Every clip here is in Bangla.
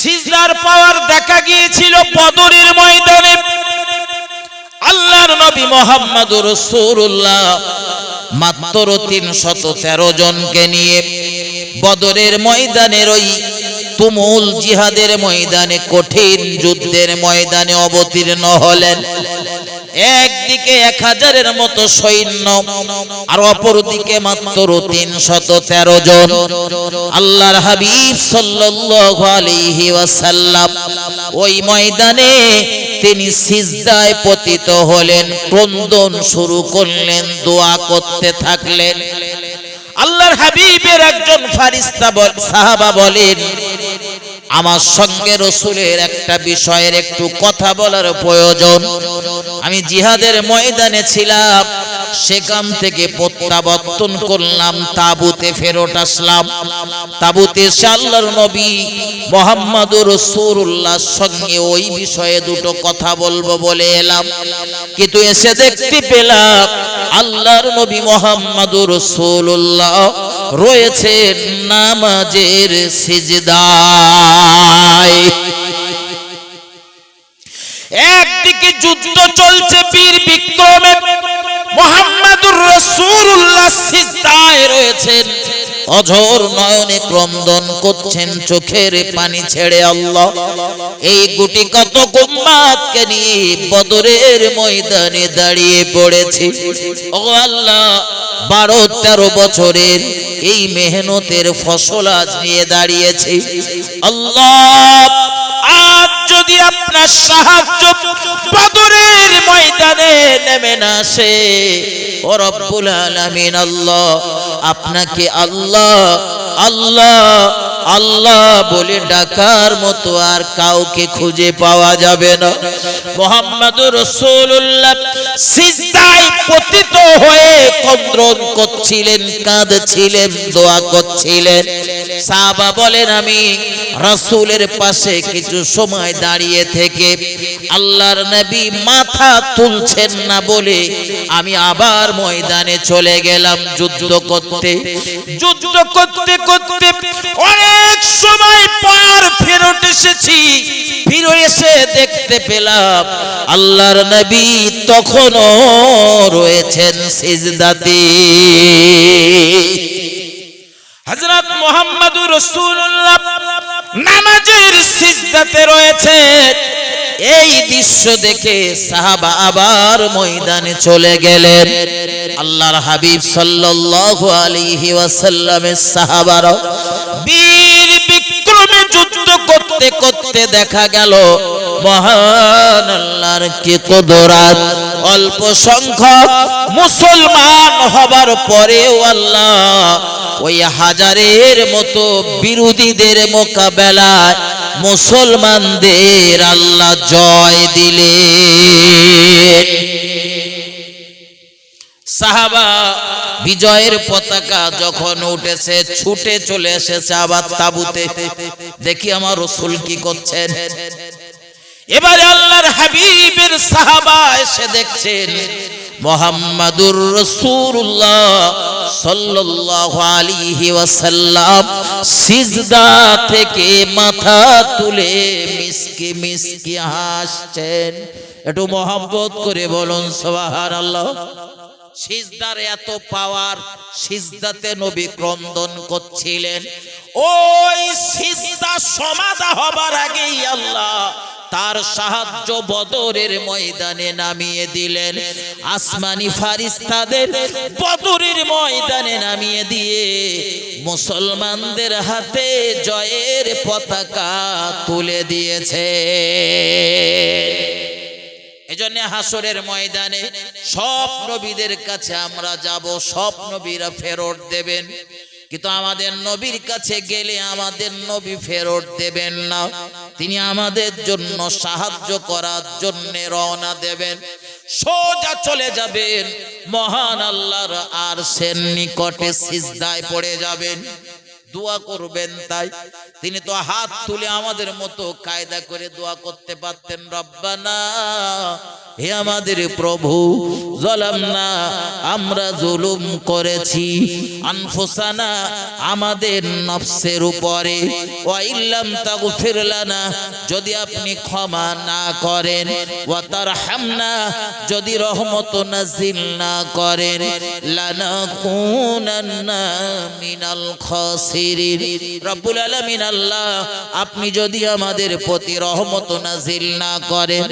সিজদার পাওয়ার দেখা গিয়েছিল বদরের ময়দানে। আল্লাহর নবী মুহাম্মদুর রাসূলুল্লাহ মাত্র 313 জনকে নিয়ে বদরের ময়দানের ওই তুমুল জিহাদের ময়দানে, কঠিন যুদ্ধের ময়দানে অবতীর্ণ হলেন। একদিকে 1000-এর মতো সৈন্য, আর অপরদিকে মাত্র 313 জন। আল্লাহর হাবিব সাল্লাল্লাহু আলাইহি ওয়াসাল্লাম ওই ময়দানে তিনি সিজদায় পতিত হলেন, ক্রন্দন শুরু করলেন, দোয়া করতে থাকলেন। আল্লাহর হাবিবের একজন ফারিস্তা সাহাবা বলেন, আমার সঙ্গে রাসূলের একটা বিষয়ের একটু কথা বলার প্রয়োজন। আমি জিহাদের ময়দানে ছিলাম, সেখান থেকে প্রত্যাবর্তন করলাম, তাবুতে ফেরত আসলাম। তাবুতে এসে আল্লাহর নবী মুহাম্মদুর রাসূলুল্লাহর সঙ্গে ওই বিষয়ে দুটো কথা বলবো বলে এলাম, কিন্তু এসে দেখতে পেলাম আল্লাহর নবী মুহাম্মদুর রাসূলুল্লাহ রয়েছেন নামাজের সিজদায়। একদিকে যুদ্ধ চলছে বীর বিক্রমে, মুহাম্মদুর রাসূলুল্লাহ সিজদায় রয়েছেন, অঝোর নয়নে ক্রন্দন করছেন, চোখের পানি ছেড়ে। আল্লাহ এই গুটি কত উম্মতকে নিয়ে বদরের ময়দানে দাঁড়িয়ে পড়েছে। ও আল্লাহ, 12-13 বছরের এই মেহনতের ফসল আজ নিয়ে দাঁড়িয়েছে। আল্লাহ, আজ যদি আপনার সাহায্য বদরের ময়দানে নেমে না আসে, ও রব্বুল আলামিন, আল্লাহ আপনাকে আল্লাহ আল্লাহ আল্লাহ বলে ডাকার মতো আর কাউকে খুঁজে পাওয়া যাবে না। মুহাম্মদুর রাসূলুল্লাহ সিজদায় পতিত হয়ে ক্রন্দন করছিলেন, কাঁদছিলেন, দোয়া করছিলেন। সাহাবা বলেন, আমি রাসূলের পাশে কিছু সময় দাঁড়িয়ে থেকে আল্লাহর নবী মাথা তুলছেন না বলে আমি আবার ময়দানে চলে গেলাম যুদ্ধ করতে। যুদ্ধ করতে করতে অনেক সময় পর ফেরত এসেছি। ফিরে এসে দেখতে পেলাম আল্লাহর নবী তখনও রয়েছেন সিজদাতে। হযরত মুহাম্মদুর রাসূলুল্লাহ নামাজের সিজদাতে রয়েছেন। এই দৃশ্য দেখে সাহাবা আবার ময়দানে চলে গেলেন। আল্লাহর হাবিব সাল্লাল্লাহু আলাইহি ওয়াসাল্লামের সাহাবারা বীর বিক্রমে যুদ্ধ করতে করতে দেখা গেল মহান আল্লাহর কি কুদরত। অল্প সংখ্যক মুসলমান হবার পরেও আল্লাহ ওই হাজারের মতো বিরোধীদের মোকাবেলায় মুসলমানদের আল্লাহ জয় দিলেন। সাহাবা বিজয়ের পতাকা যখন উঠেছে ছুটে চলে এসেছে আবার তাবুতে। দেখি আমার রাসূল কি করছেন। এবারে আল্লাহর হাবিবের সাহাবা এসে দেখছেন মুহাম্মাদুর রাসূলুল্লাহ সাল্লাল্লাহু আলাইহি ওয়াসাল্লাম সিজদা থেকে মাথা তুলে মিসকি মিসকি হাসছেন। একটু মহব্বত করে বলুন সুবহানাল্লাহ। সিজদার এত পাওয়ার, সিজদাতে নবী ক্রন্দন করছিলেন। ওই সিজদা সমাধা হবার আগেই আল্লাহ তার সাহায্য বদরের ময়দানে নামিয়ে দিলেন। আসমানি ফারিস্তাদের বদরের ময়দানে নামিয়ে দিয়ে মুসলমানদের হাতে জয়ের পতাকা তুলে দিয়েছে। এজন্য হাসরের ময়দানে সব নবীদের কাছে আমরা যাব, সব নবীরা ফেরত দেবেন, কিন্তু আমাদের নবীর কাছে গেলে আমাদের নবী ফেরত দেবেন না। তিনি আমাদের জন্য সাহায্য করার জন্য রওনা দেবেন, সোজা চলে যাবেন মহান আল্লাহর আরশের নিকটে সিজদায় পড়ে যাবেন, দোয়া করবেন। তাই তিনি তো হাত তুলে আমাদের মতো কায়দা করে দোয়া করতে পারতেন, রব্বানা হে আমাদের প্রভু যালামনা আমরা জুলুম করেছি আনফুসানা আমাদের নফসের উপরে ওয়া ইল্লাম তাগফির লানা যদি আপনি ক্ষমা না করেন ওয়া তারহামনা যদি রহমত নাযিল না করেন লানাকুনান্না মিনাল খাসিরিন রব্বুল আলামিন আল্লাহ আপনি যদি আমাদের প্রতি রহমত নাযিল না করেন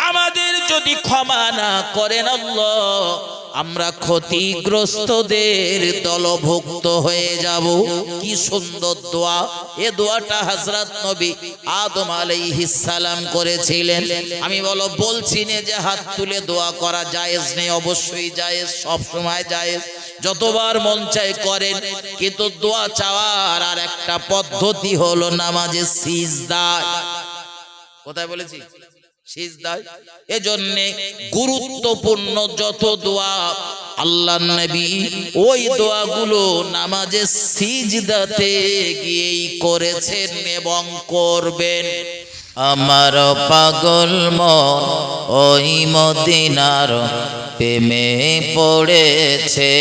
আমাদের যদি ক্ষমা না করেন আল্লাহ আমরা ক্ষতিগ্রস্তদের দলভুক্ত হয়ে যাব। কি সুন্দর দোয়া! এ দোয়াটা হযরত নবী আদম আলাইহিস সালাম করেছিলেন। আমি বলছি না যে হাত তুলে দোয়া করা জায়েজ নেই, অবশ্যই জায়েজ, সব সময় জায়েজ, যতবার মন চায় করেন, কিন্তু দোয়া চাওয়ার আর একটা পদ্ধতি হলো নামাজে সিজদা। কোথায় বলেছি? সিজদায়। এজন্যে গুরুত্বপূর্ণ যত দোয়া আল্লাহর নবী ওই দোয়াগুলো নামাজে সিজদাতে গিয়েই করেছেন এবং করবেন। আমার পাগল মন ওই মদিনার প্রেমে পড়েছে,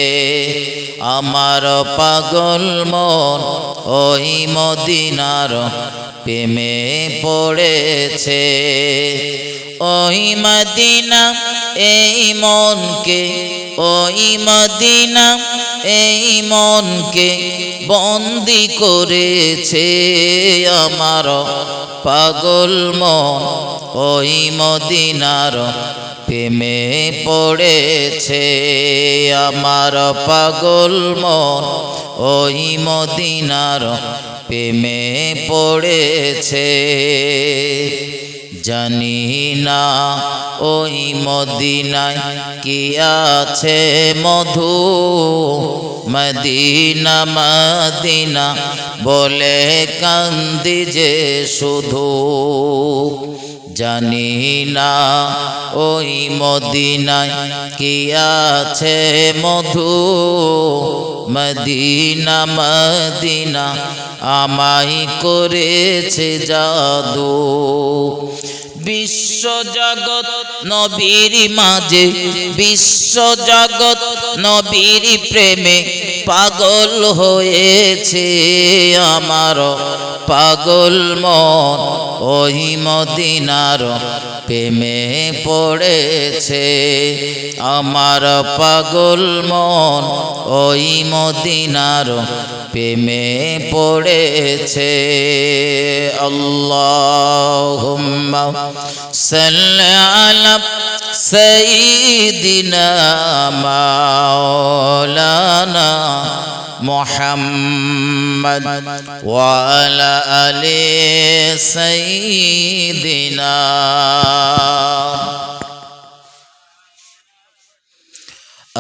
আমার পাগল মন ওই মদিনার প্রেমে পড়েছে। ওই মদিনা এই মনকে, ওই মদিনা এই মনকে বন্দি করেছে, আমার পাগল মন ওই মদিনার প্রেমে পড়েছে, আমার পাগল মন ওই মদিনার প্রেমে পড়েছে। জানি না ওই মদিনায় কি আছে মধু, মদিনা মদিনা বলে কান্দি যে শুধু। জানি না ওই মদিনায় কি আছে মধু, মদিনা মদিনা আমায় করেছে জাদু। বিশ্ব জগৎ নবীর মাঝে, বিশ্ব জগৎ নবীর প্রেমে পাগল হয়েছে, আমার পাগল মন ওই মদিনার প্রেমে পড়েছে, আমার পাগল মন ওই মদিনার প্রেমে পড়েছে। আল্লাহুম্মা সাল্লি আলা সাইয়্যিদিনা মাওলানা মুহাম্মদ ওয়া আলা আলি সাইয়্যিদিনা।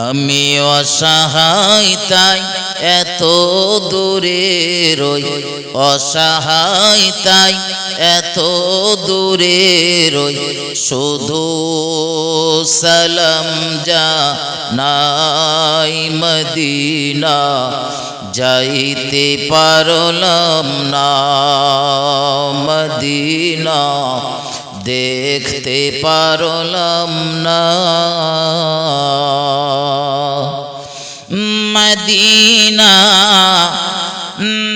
আমি অসহায় তাই এত দূরে রই, অসহায় তাই এত দূরে রই, শুধু সালাম জানাই মদিনা, যাইতে পারলাম না মদিনা, দেখতে পারলাম না মদিনা।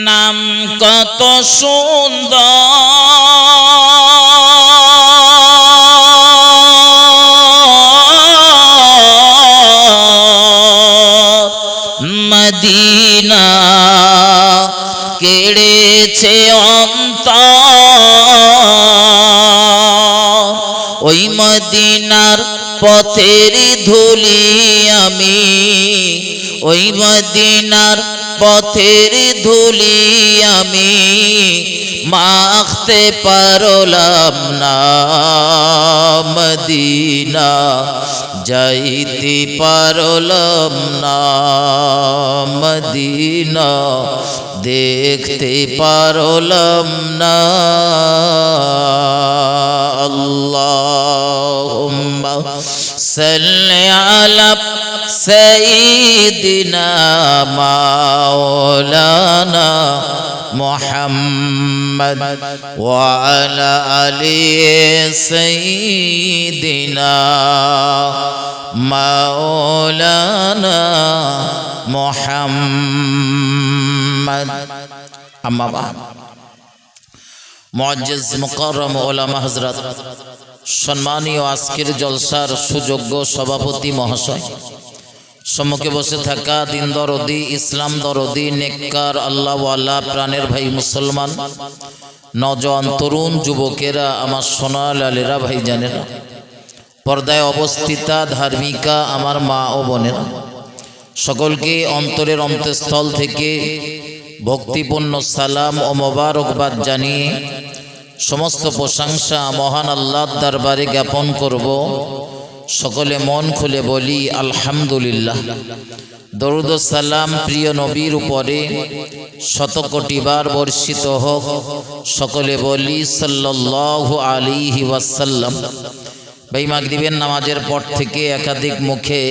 নাম কত সুন্দর, মদিনা কেড়েছে অন্তর, ওই মদিনার পথের ধুলি আমি, ওই মদিনার পথের ধুলি আমি মাখতে পারলাম না মদিনা, যাইতে পারলাম না মদিনা, দেখতে পারলাম না। আল্লাহুম্মা সাল্লি আলা সাইয়্যিদিনা মাওলানা মুহাম্মদ وعلى آل سيدنا مولانا محمد أما بعد মুআজ্জিজ মুকাররম উলামা হযরত সম্মানীয় আজকের জলসার সুযোগ্য সভাপতি মহাশয়, সম্মুখে বসে থাকা দিন দরদি, ইসলাম দরদি, নেককার আল্লাহওয়ালা প্রাণের ভাই মুসলমান, নওজোয়ান তরুণ যুবকেরা, আমার সোনা লালেরা, ভাই জানেরা, পর্দায় অবস্থিতা ধার্মিকা আমার মা ও বোনেরা, সকলকে অন্তরের অন্তঃস্থল থেকে ভক্তিপূর্ণ সালাম ও মোবারকবাদ জানিয়ে সমস্ত প্রশংসা মহান আল্লাহর দরবারে জ্ঞাপন করব। সকলে মন খুলে বলি আলহামদুলিল্লাহ। দরুদ ও সালাম প্রিয় নবীর উপরে শতকোটিবার বর্ষিত হোক। সকলে বলি সাল্লাল্লাহু আলাইহি ওয়াসাল্লাম। ভাই মাগরিবের নামাজের পর থেকে একাধিক মুখে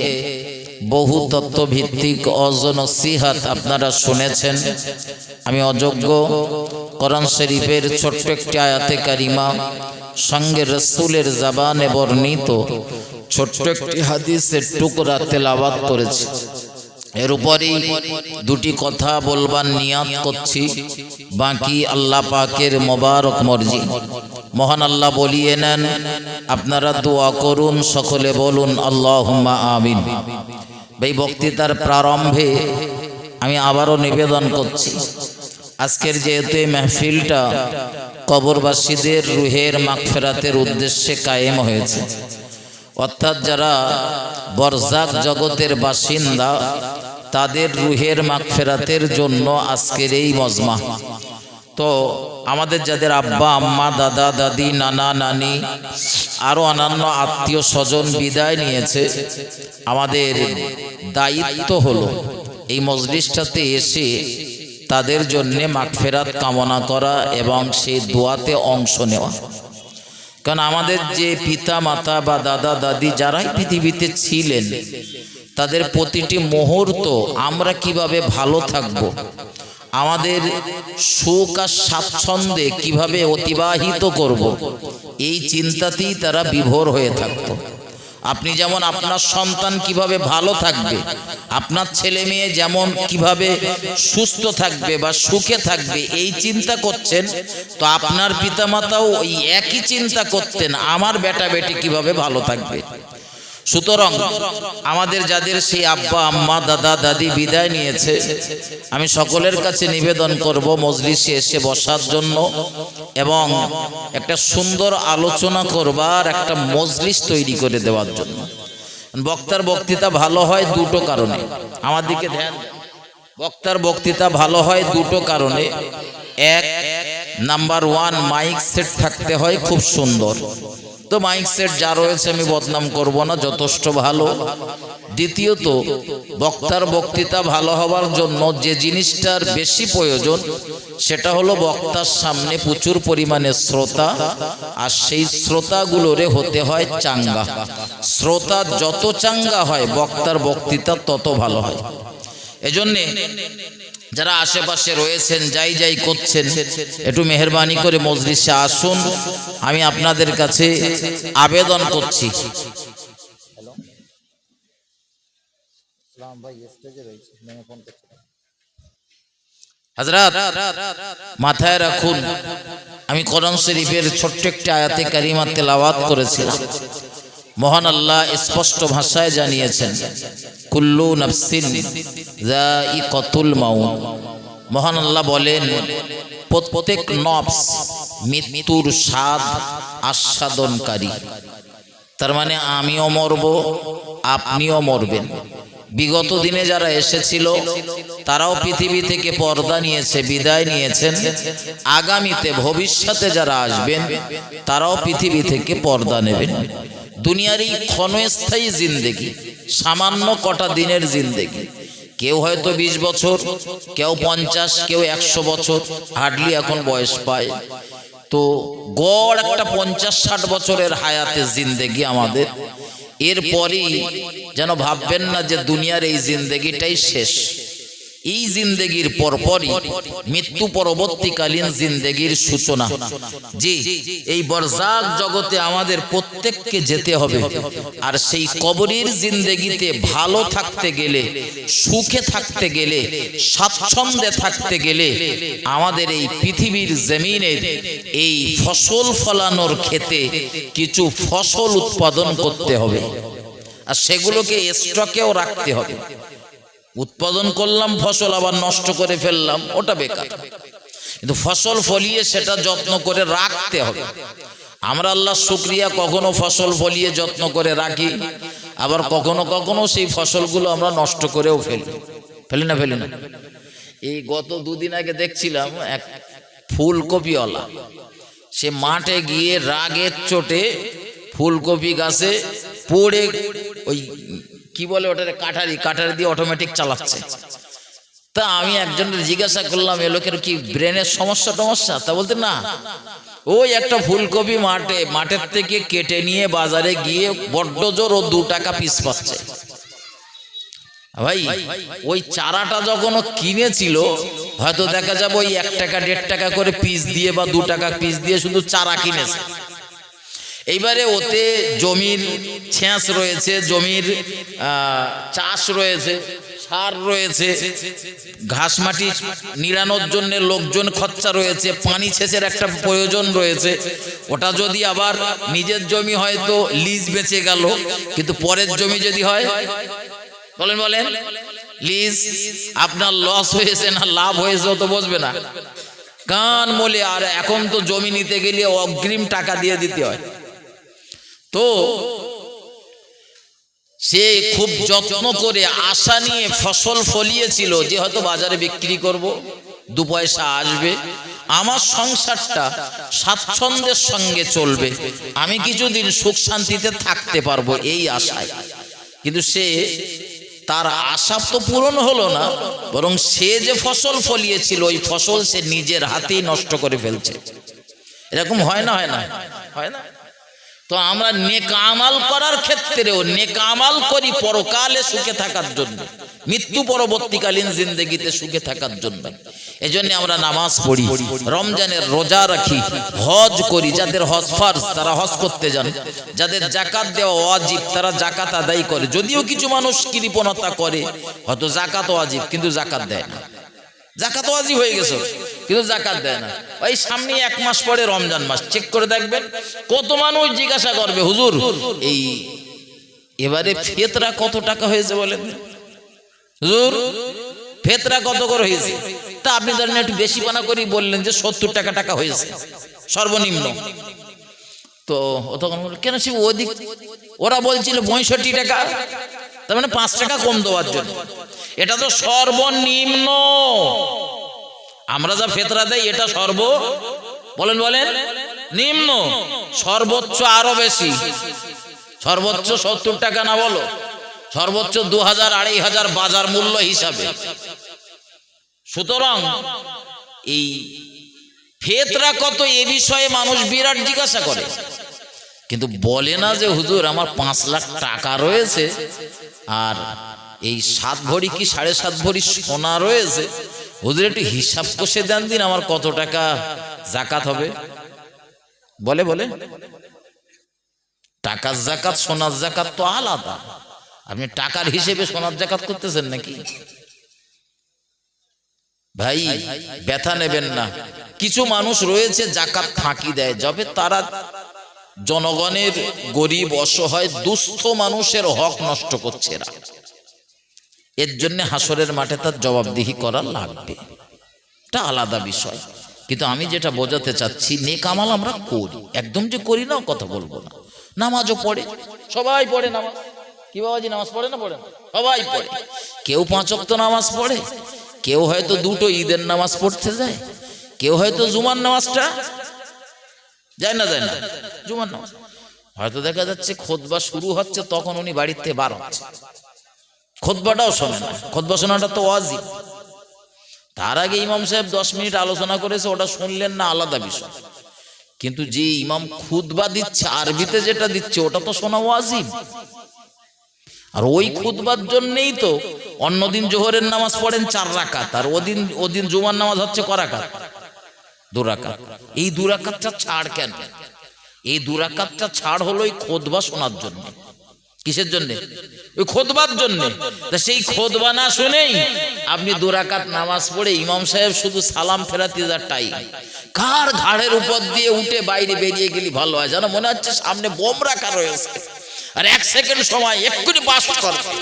বহু তত্ত্বভিত্তিক অজনসিহাত আপনারা শুনেছেন। আমি অযোগ্য কোরআন শরীফের ছোট্ট একটি আয়াতে কারিমা সঙ্গে রাসূলের জবানে বর্ণিত ছোট্ট একটি হাদিসের টুকরা তেলাওয়াত করেছি। এর উপরেই দুটি কথা বলবার নিয়াত করছি, বাকি আল্লাহ পাকের মোবারক মর্জি। মহান আল্লাহ বলিয়ে নেন, আপনারা দোয়া করুন, সকলে বলুন আল্লাহুম্মা আমিন। এই বক্তৃতার প্রারম্ভে আমি আবারও নিবেদন করছি, আজকের যেহেতু এই মাহফিলটা কবরবাসীদের রুহের মাগফিরাতের উদ্দেশ্যে কায়েম হয়েছে, অর্থাৎ যারা বরজাক জগতের বাসিন্দা তাদের রুহের মাগফিরাতের জন্য আজকের এই মজমা। তো আমাদের যাদের আব্বা আম্মা, দাদা দাদি, নানা নানি, আরও অন্যান্য আত্মীয় স্বজন বিদায় নিয়েছে, আমাদের দায়িত্ব হলো এই মজলিসটাতে এসে তাদের জন্যে মাগফিরাত কামনা করা এবং সেই দোয়াতে অংশ নেওয়া। কারণ আমাদের যে পিতা মাতা বা দাদা দাদি যারাই পৃথিবীতে ছিলেন, তাদের প্রতিটি মুহূর্ত আমরা কিভাবে ভালো থাকব, আমাদের সুখ আর স্বাচ্ছন্দ্যে কিভাবে অতিবাহিত করব, এই চিন্তাতেই তারা বিভোর হয়ে থাকত। আপনি যেমন আপনার সন্তান কিভাবে ভালো থাকবে, আপনার ছেলে মেয়ে যেমন কিভাবে সুস্থ থাকবে বা সুখে থাকবে এই চিন্তা করছেন, তো আপনার পিতামাতাও ওই একই চিন্তা করতেন, আমার বেটা বেটি কিভাবে ভালো থাকবে। সুতরাং আমাদের যাদের সেই আব্বা আম্মা দাদা দাদি বিদায় নিয়েছে, আমি সকলের কাছে নিবেদন করব মজলিসে এসে বসার জন্য এবং একটা সুন্দর আলোচনা করবার একটা মজলিস তৈরি করে দেওয়ার জন্য। বক্তার বক্তৃতা ভালো হয় দুটো কারণে, আমার দিকে ধ্যান। বক্তার বক্তৃতা ভালো হয় দুটো কারণে। এক, নাম্বার ওয়ান, মাইক সেট থাকতে হয় খুব সুন্দর। তো মাইক সেট যা রয়েছে আমি বদনাম করব না, যথেষ্ট ভালো। দ্বিতীয়ত, বক্তার বক্তৃতা ভালো হওয়ার জন্য যে জিনিসটার বেশি প্রয়োজন সেটা হলো বক্তার সামনে প্রচুর পরিমাণে শ্রোতা, আর সেই শ্রোতাগুলোরে হতে হয় চাঙ্গা। শ্রোতা যত চাঙ্গা হয় বক্তার বক্তৃতা তত ভালো হয়। এজন্যে যারা আশেপাশে রয়েছেন, যাই যাই করছেন, একটু মেহেরবানি করে মজলিসে আসুন, আমি আপনাদের কাছে আবেদন করছি। হযরত মাথায় রাখুন, আমি কোরআন শরীফের ছোট্ট একটি আয়াতে কারিমা তেলাওয়াত করেছিলাম। মহান আল্লাহ স্পষ্ট ভাষায় জানিয়েছেন, কুল্লু নাফসিন যায়িকাতুল মাউত। মহান আল্লাহ বলেন, প্রত্যেক নফস মৃত্যুর স্বাদ আস্বাদনকারী। তার মানে আমিও মরব, আপনিও মরবেন। বিগত দিনে যারা এসেছিল তারাও পৃথিবী থেকে পর্দা নিয়েছে, বিদায় নিয়েছেন। আগামীতে ভবিষ্যতে যারা আসবেন তারাও পৃথিবী থেকে পর্দা নেবেন। দুনিয়ার এই ক্ষণস্থায়ী জিন্দেগি, সামান্য কটা দিনের জিন্দেগি। কেউ হয়তো 20 বছর, কেউ 50, কেউ 100 বছর হার্ডলি এখন বয়স পায়। তো গড় একটা 50-60 বছরের হায়াতের জিন্দেগি আমাদের। এরপরই যেন ভাববেন না যে দুনিয়ার এই জিন্দেগিটাই শেষ। এই জিন্দেগির পরপরই মৃত্যু পরবর্তীকালীন জিন্দেগির সূচনা। জি, এই বরজাক জগতে আমাদের প্রত্যেককে যেতে হবে। আর সেই কবরের জিন্দেগিতে ভালো থাকতে গেলে, সুখে থাকতে গেলে, স্বাচ্ছন্দ্যে থাকতে গেলে আমাদের এই পৃথিবীর জমিনের এই ফসল ফলানোর ক্ষেতে কিছু ফসল উৎপাদন করতে হবে, আর সেগুলোকে স্টকেও রাখতে হবে। উৎপাদন করলাম ফসল, আবার নষ্ট করে ফেললাম, ওটা বেকার। কিন্তু ফসল ফলিয়ে সেটা যত্ন করে রাখতে হবে। আমরা আল্লাহ শুকরিয়া, কখনো ফসল ফলিয়ে যত্ন করে রাখি, আবার কখনো কখনো সেই ফসলগুলো আমরা নষ্ট করেও ফেলি না। এই গত দুদিন আগে দেখছিলাম এক ফুলকপিওয়ালা, সে মাঠে গিয়ে রাগের চোটে ফুলকপি গাছে পড়ে ওই কি বলে ওটারে কাটারি দিয়ে অটোমেটিক চালাচ্ছে। তা আমি একজনের জিজ্ঞাসা করলাম, এ লোকের কি ব্রেনের সমস্যা? তা বলতে না, ওই একটা ফুলকপি মাঠের থেকে কেটে নিয়ে বাজারে গিয়ে বড্ড জোর ও 2 টাকা পিস পাচ্ছে। ভাই ওই চারাটা যখন কিনেছিল, হয়তো দেখা যাবে ওই 1 টাকা 1.5 টাকা করে পিস দিয়ে বা 2 টাকা পিস দিয়ে শুধু চারা কিনেছে। এইবারে ওতে জমির ছেঁচ রয়েছে, জমির চাষ রয়েছে, সার রয়েছে, ঘাস মাটি নিড়ানোর জন্য লোকজন খরচা রয়েছে, পানি সেচের একটা প্রয়োজন রয়েছে। ওটা যদি আবার নিজের জমি হয়তো লিজ বেঁচে গেল, কিন্তু পরের জমি যদি হয়, বলেন লিজ আপনার লস হয়েছে না লাভ হয়েছে তো বুঝবে না, কান মলে। আর এখন তো জমি নিতে গেলে অগ্রিম টাকা দিয়ে দিতে হয়। তো সে খুব যত্ন করে আশা নিয়ে ফসল ফলিয়েছিল যে হয়তো বাজারে বিক্রি করব, 2 পয়সা আসবে, আমার সংসারটা স্বাচ্ছন্দ্যের সঙ্গে চলবে, আমি কিছুদিন সুখ শান্তিতে থাকতে পারবো, এই আশায়। কিন্তু সে তার আশা তো পূরণ হলো না, বরং সে যে ফসল ফলিয়েছিল ওই ফসল সে নিজের হাতেই নষ্ট করে ফেলছে। এরকম হয় না? তো আমরা নেক আমাল করার ক্ষেত্রেও নেক আমাল করি পরকালে সুখে থাকার জন্য, মৃত্যু পরবর্তীকালীন জিন্দেগিতে সুখে থাকার জন্য। এজন্য আমরা নামাজ পড়ি, রমজানের রোজা রাখি, হজ করি। যাদের হজ ফরজ তারা হজ করতে যান, যাদের যাকাত দেওয়া ওয়াজিব তারা যাকাত আদায় করে। যদিও কিছু মানুষ কৃপণতা করে, হয়তো যাকাত ওয়াজিব কিন্তু যাকাত দেয় না, যাকাত ওয়াজিব হয়ে গেছে কিন্তু যাকাত দেয় না। ওই সামনে 1 মাস পরে রমজান মাস, চেক করে দেখবেন কত মানুষ জিজ্ঞাসা করবে, হুজুর এই এবারে ফিতরা কত টাকা হয়েছে বলেন? হুজুর ফিতরা কত করে হয়েছে? তা আপনি ধরেন একটু বেশি পানা করে বললেন যে 70 টাকা হয়েছে সর্বনিম্ন। তো ও তখন কেন সে ওদিক, ওরা বলছিল 65 টাকা, তার মানে 5 টাকা কম দেওয়ার জন্য। এটা তো সর্বনিম্ন। আমরা যা ফিতরা দেই এটা বলেন নিম্ন, সর্বোচ্চ আরো বেশি, সর্বোচ্চ 70 টাকা না, বলো সর্বোচ্চ 2000-2500 বাজার মূল্য হিসাবে। সুতরাং এই ফিতরা কত এ বিষয়ে মানুষ বিরাট জিজ্ঞাসা করে, কিন্তু বলে না যে হুজুর আমার 5 লাখ টাকা রয়েছে আর এই 7 ভরি কি 7.5 ভরি সোনা রয়েছে, হুজুর একটু হিসাব কষে দেন দিন আমার কত টাকা যাকাত হবে। বলে টাকার যাকাত সোনার যাকাত তো আলাদা। আপনি টাকার হিসেবে সোনার যাকাত করতেছেন নাকি? ভাই ব্যথা নেবেন না। কিছু মানুষ রয়েছে যাকাত ফাঁকি দেয়, যবে তারা জনগণের গরিব অসহায় দুস্থ মানুষের হক নষ্ট করছে না, এর জন্য হাসরের মাঠে তার জবাবদিহি করা লাগবে, এটা আলাদা বিষয়। কিন্তু আমি যেটা বোঝাতে চাচ্ছি, নেক আমল আমরা করি, একদম যে করি না কথা বলবো না। নামাজও পড়ে, সবাই পড়ে নামাজ। কি বাবাজি নামাজ পড়ে না? সবাই পড়ে। কেউ 5 ওয়াক্ত নামাজ পড়ে, কেউ হয়তো 2টো ঈদের নামাজ পড়তে যায়, কেউ হয়তো জুমার নামাজটা যায় না জুমার নামাজ। হয়তো দেখা যাচ্ছে খুতবা শুরু হচ্ছে তখন উনি বাড়িতে বার হচ্ছে, খুতবাটাও শোনে না। খুতবা শোনাটা তো ওয়াজিব। তার আগে ইমাম সাহেব 10 মিনিট আলোচনা করেছে, ওটা শুনলেন না, আলাদা বিষয়। কিন্তু যে ইমাম খুতবা দিচ্ছে আরবিতে যেটা দিচ্ছে ওটা তো শোনা ওয়াজিব। আর ওই খুতবার জন্যই তো অন্যদিন জোহরের নামাজ পড়েন 4 রাকাত, আর ওদিন জুমার নামাজ হচ্ছে ক রাকাত? 2 রাকাত। এই 2 রাকাতটা ছাড় কেন? এই 2 রাকাতটা ছাড় হলো এই খুতবা শোনার জন্য। কিসের জন্য? ওই খুতবার জন্য। তা সেই খুতবা না শুনেই আপনি 2 রাকাত নামাজ পড়ে ইমাম সাহেব শুধু সালাম ফেরাতে যার টাইম, কার ঘাড়ের উপর দিয়ে উঠে বাইরে বেরিয়ে গেলি ভালো হয়, জানো মনে হচ্ছে সামনে বোম রাখা রয়েছে, আর 1 সেকেন্ড সময় এক্ষুনি বাস করবে।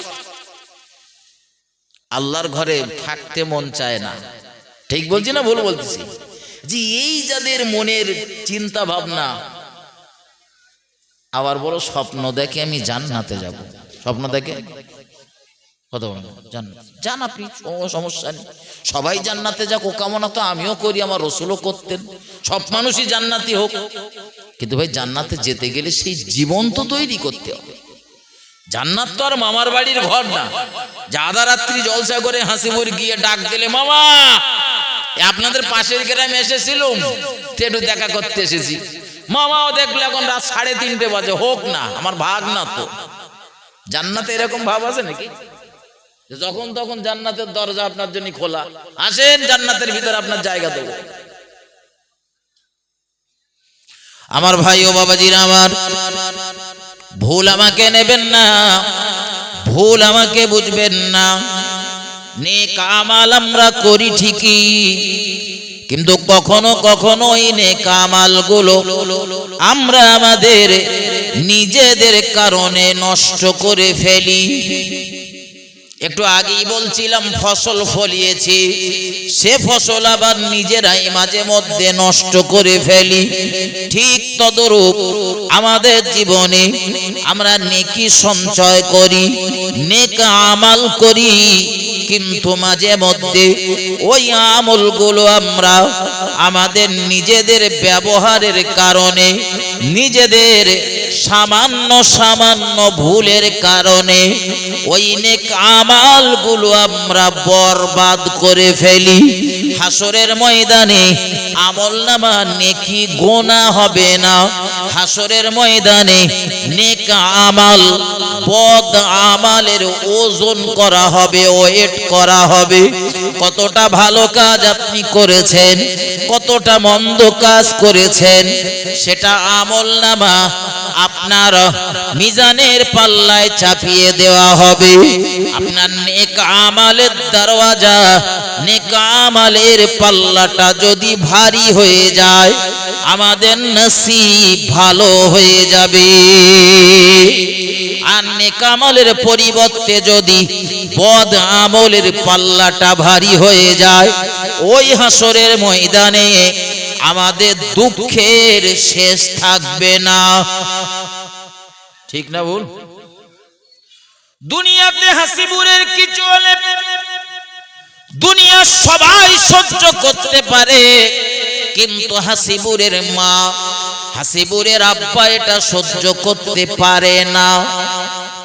আল্লাহর ঘরে থাকতে মন চায় না। ঠিক বলছি না ভুল বলতেছি? যে এই যাদের মনের চিন্তা ভাবনা, আবার বড় স্বপ্ন দেখে আমি জান্নাতে যাব, স্বপ্ন দেখে কত জান্নাত, জান আপনি, সমস্যা নেই, সবাই জান্নাতে যাক ও কামনা তো আমিও করি, আমার রাসূলও করতেন, সব মানুষই জান্নাতি হোক। কিন্তু ভাই জান্নাতে যেতে গেলে সেই জীবন তো তৈরি করতে হবে। জান্নাত তো আর মামার বাড়ির ঘর না, আধা রাত্রি জলসা করে হাসিপুর গিয়ে ডাক দিলে মামা আপনাদের পাশের গ্রামে এসেছিলাম, একটু দেখা করতে এসেছি, মামাও দেখলো এখন রাত 3:30 বাজে, হোক না আমার ভাগ না। তো জান্নাতে এরকম ভাব আছে নাকি? যখন তখন জান্নাতের দরজা আপনার জন্য খোলা, আসেন জান্নাতের ভিতরে আপনার জায়গা দেব। আমার ভাই ও বাবাজিরা আমার, ভুল আমাকে নেবেন না, ভুল আমাকে বুঝবেন না। নেক আমাল আমরা করি ঠিকই, কিন্তু কখনো কখনো এই নেক আমালগুলো আমরা আমাদের নিজেদের কারণে নষ্ট করে ফেলি। একটু আগেই বলছিলাম ফসল ফলিয়েছি, সে ফসল আবার নিজেরাই মাঝে মধ্যে নষ্ট করে ফেলি। ঠিক তদরূপ আমাদের জীবনে আমরা নেকি সঞ্চয় করি, নেক আমাল করি, কিন্তু মাঝে মধ্যে ওই আমলগুলো আমরা আমাদের নিজেদের ব্যবহারের কারণে, নিজেদের সামান্য সামান্য ভুলের কারণে ওই নেক আমালগুলো আমরা বরবাদ করে ফেলি। হাসরের ময়দানে আমলনামা নেকি গোনা হবে না, হাসরের ময়দানে নেক আমাল বদ আমালের ওজন করা হবে, ওয়েট করা হবে। কতটা ভালো কাজ আপনি করেছেন, কতটা মন্দ কাজ করেছেন, সেটা আমলনামা আপনার মিজানের পাল্লায় চাপিয়ে দেওয়া হবে। আপনার নেক আমালের দরওয়াজা, নেক আমালের পাল্লাটা যদি ভারী হয়ে যায়, আমাদের নসিব ভালো হয়ে যাবে। আর নেক আমলের পরিবর্তে যদি বদ আমলের পাল্লাটা ভারী হয়ে যায়, ওই হাসরের ময়দানে আমাদের দুঃখের শেষ থাকবে না। ঠিক না ভুল? দুনিয়াতে হাসিবুরের কিছু হলে দুনিয়া সবাই সহ্য করতে পারে, কিন্তু হাসিবুরের মা, হাসিবুরের আব্বা এটা সহ্য করতে পারে না।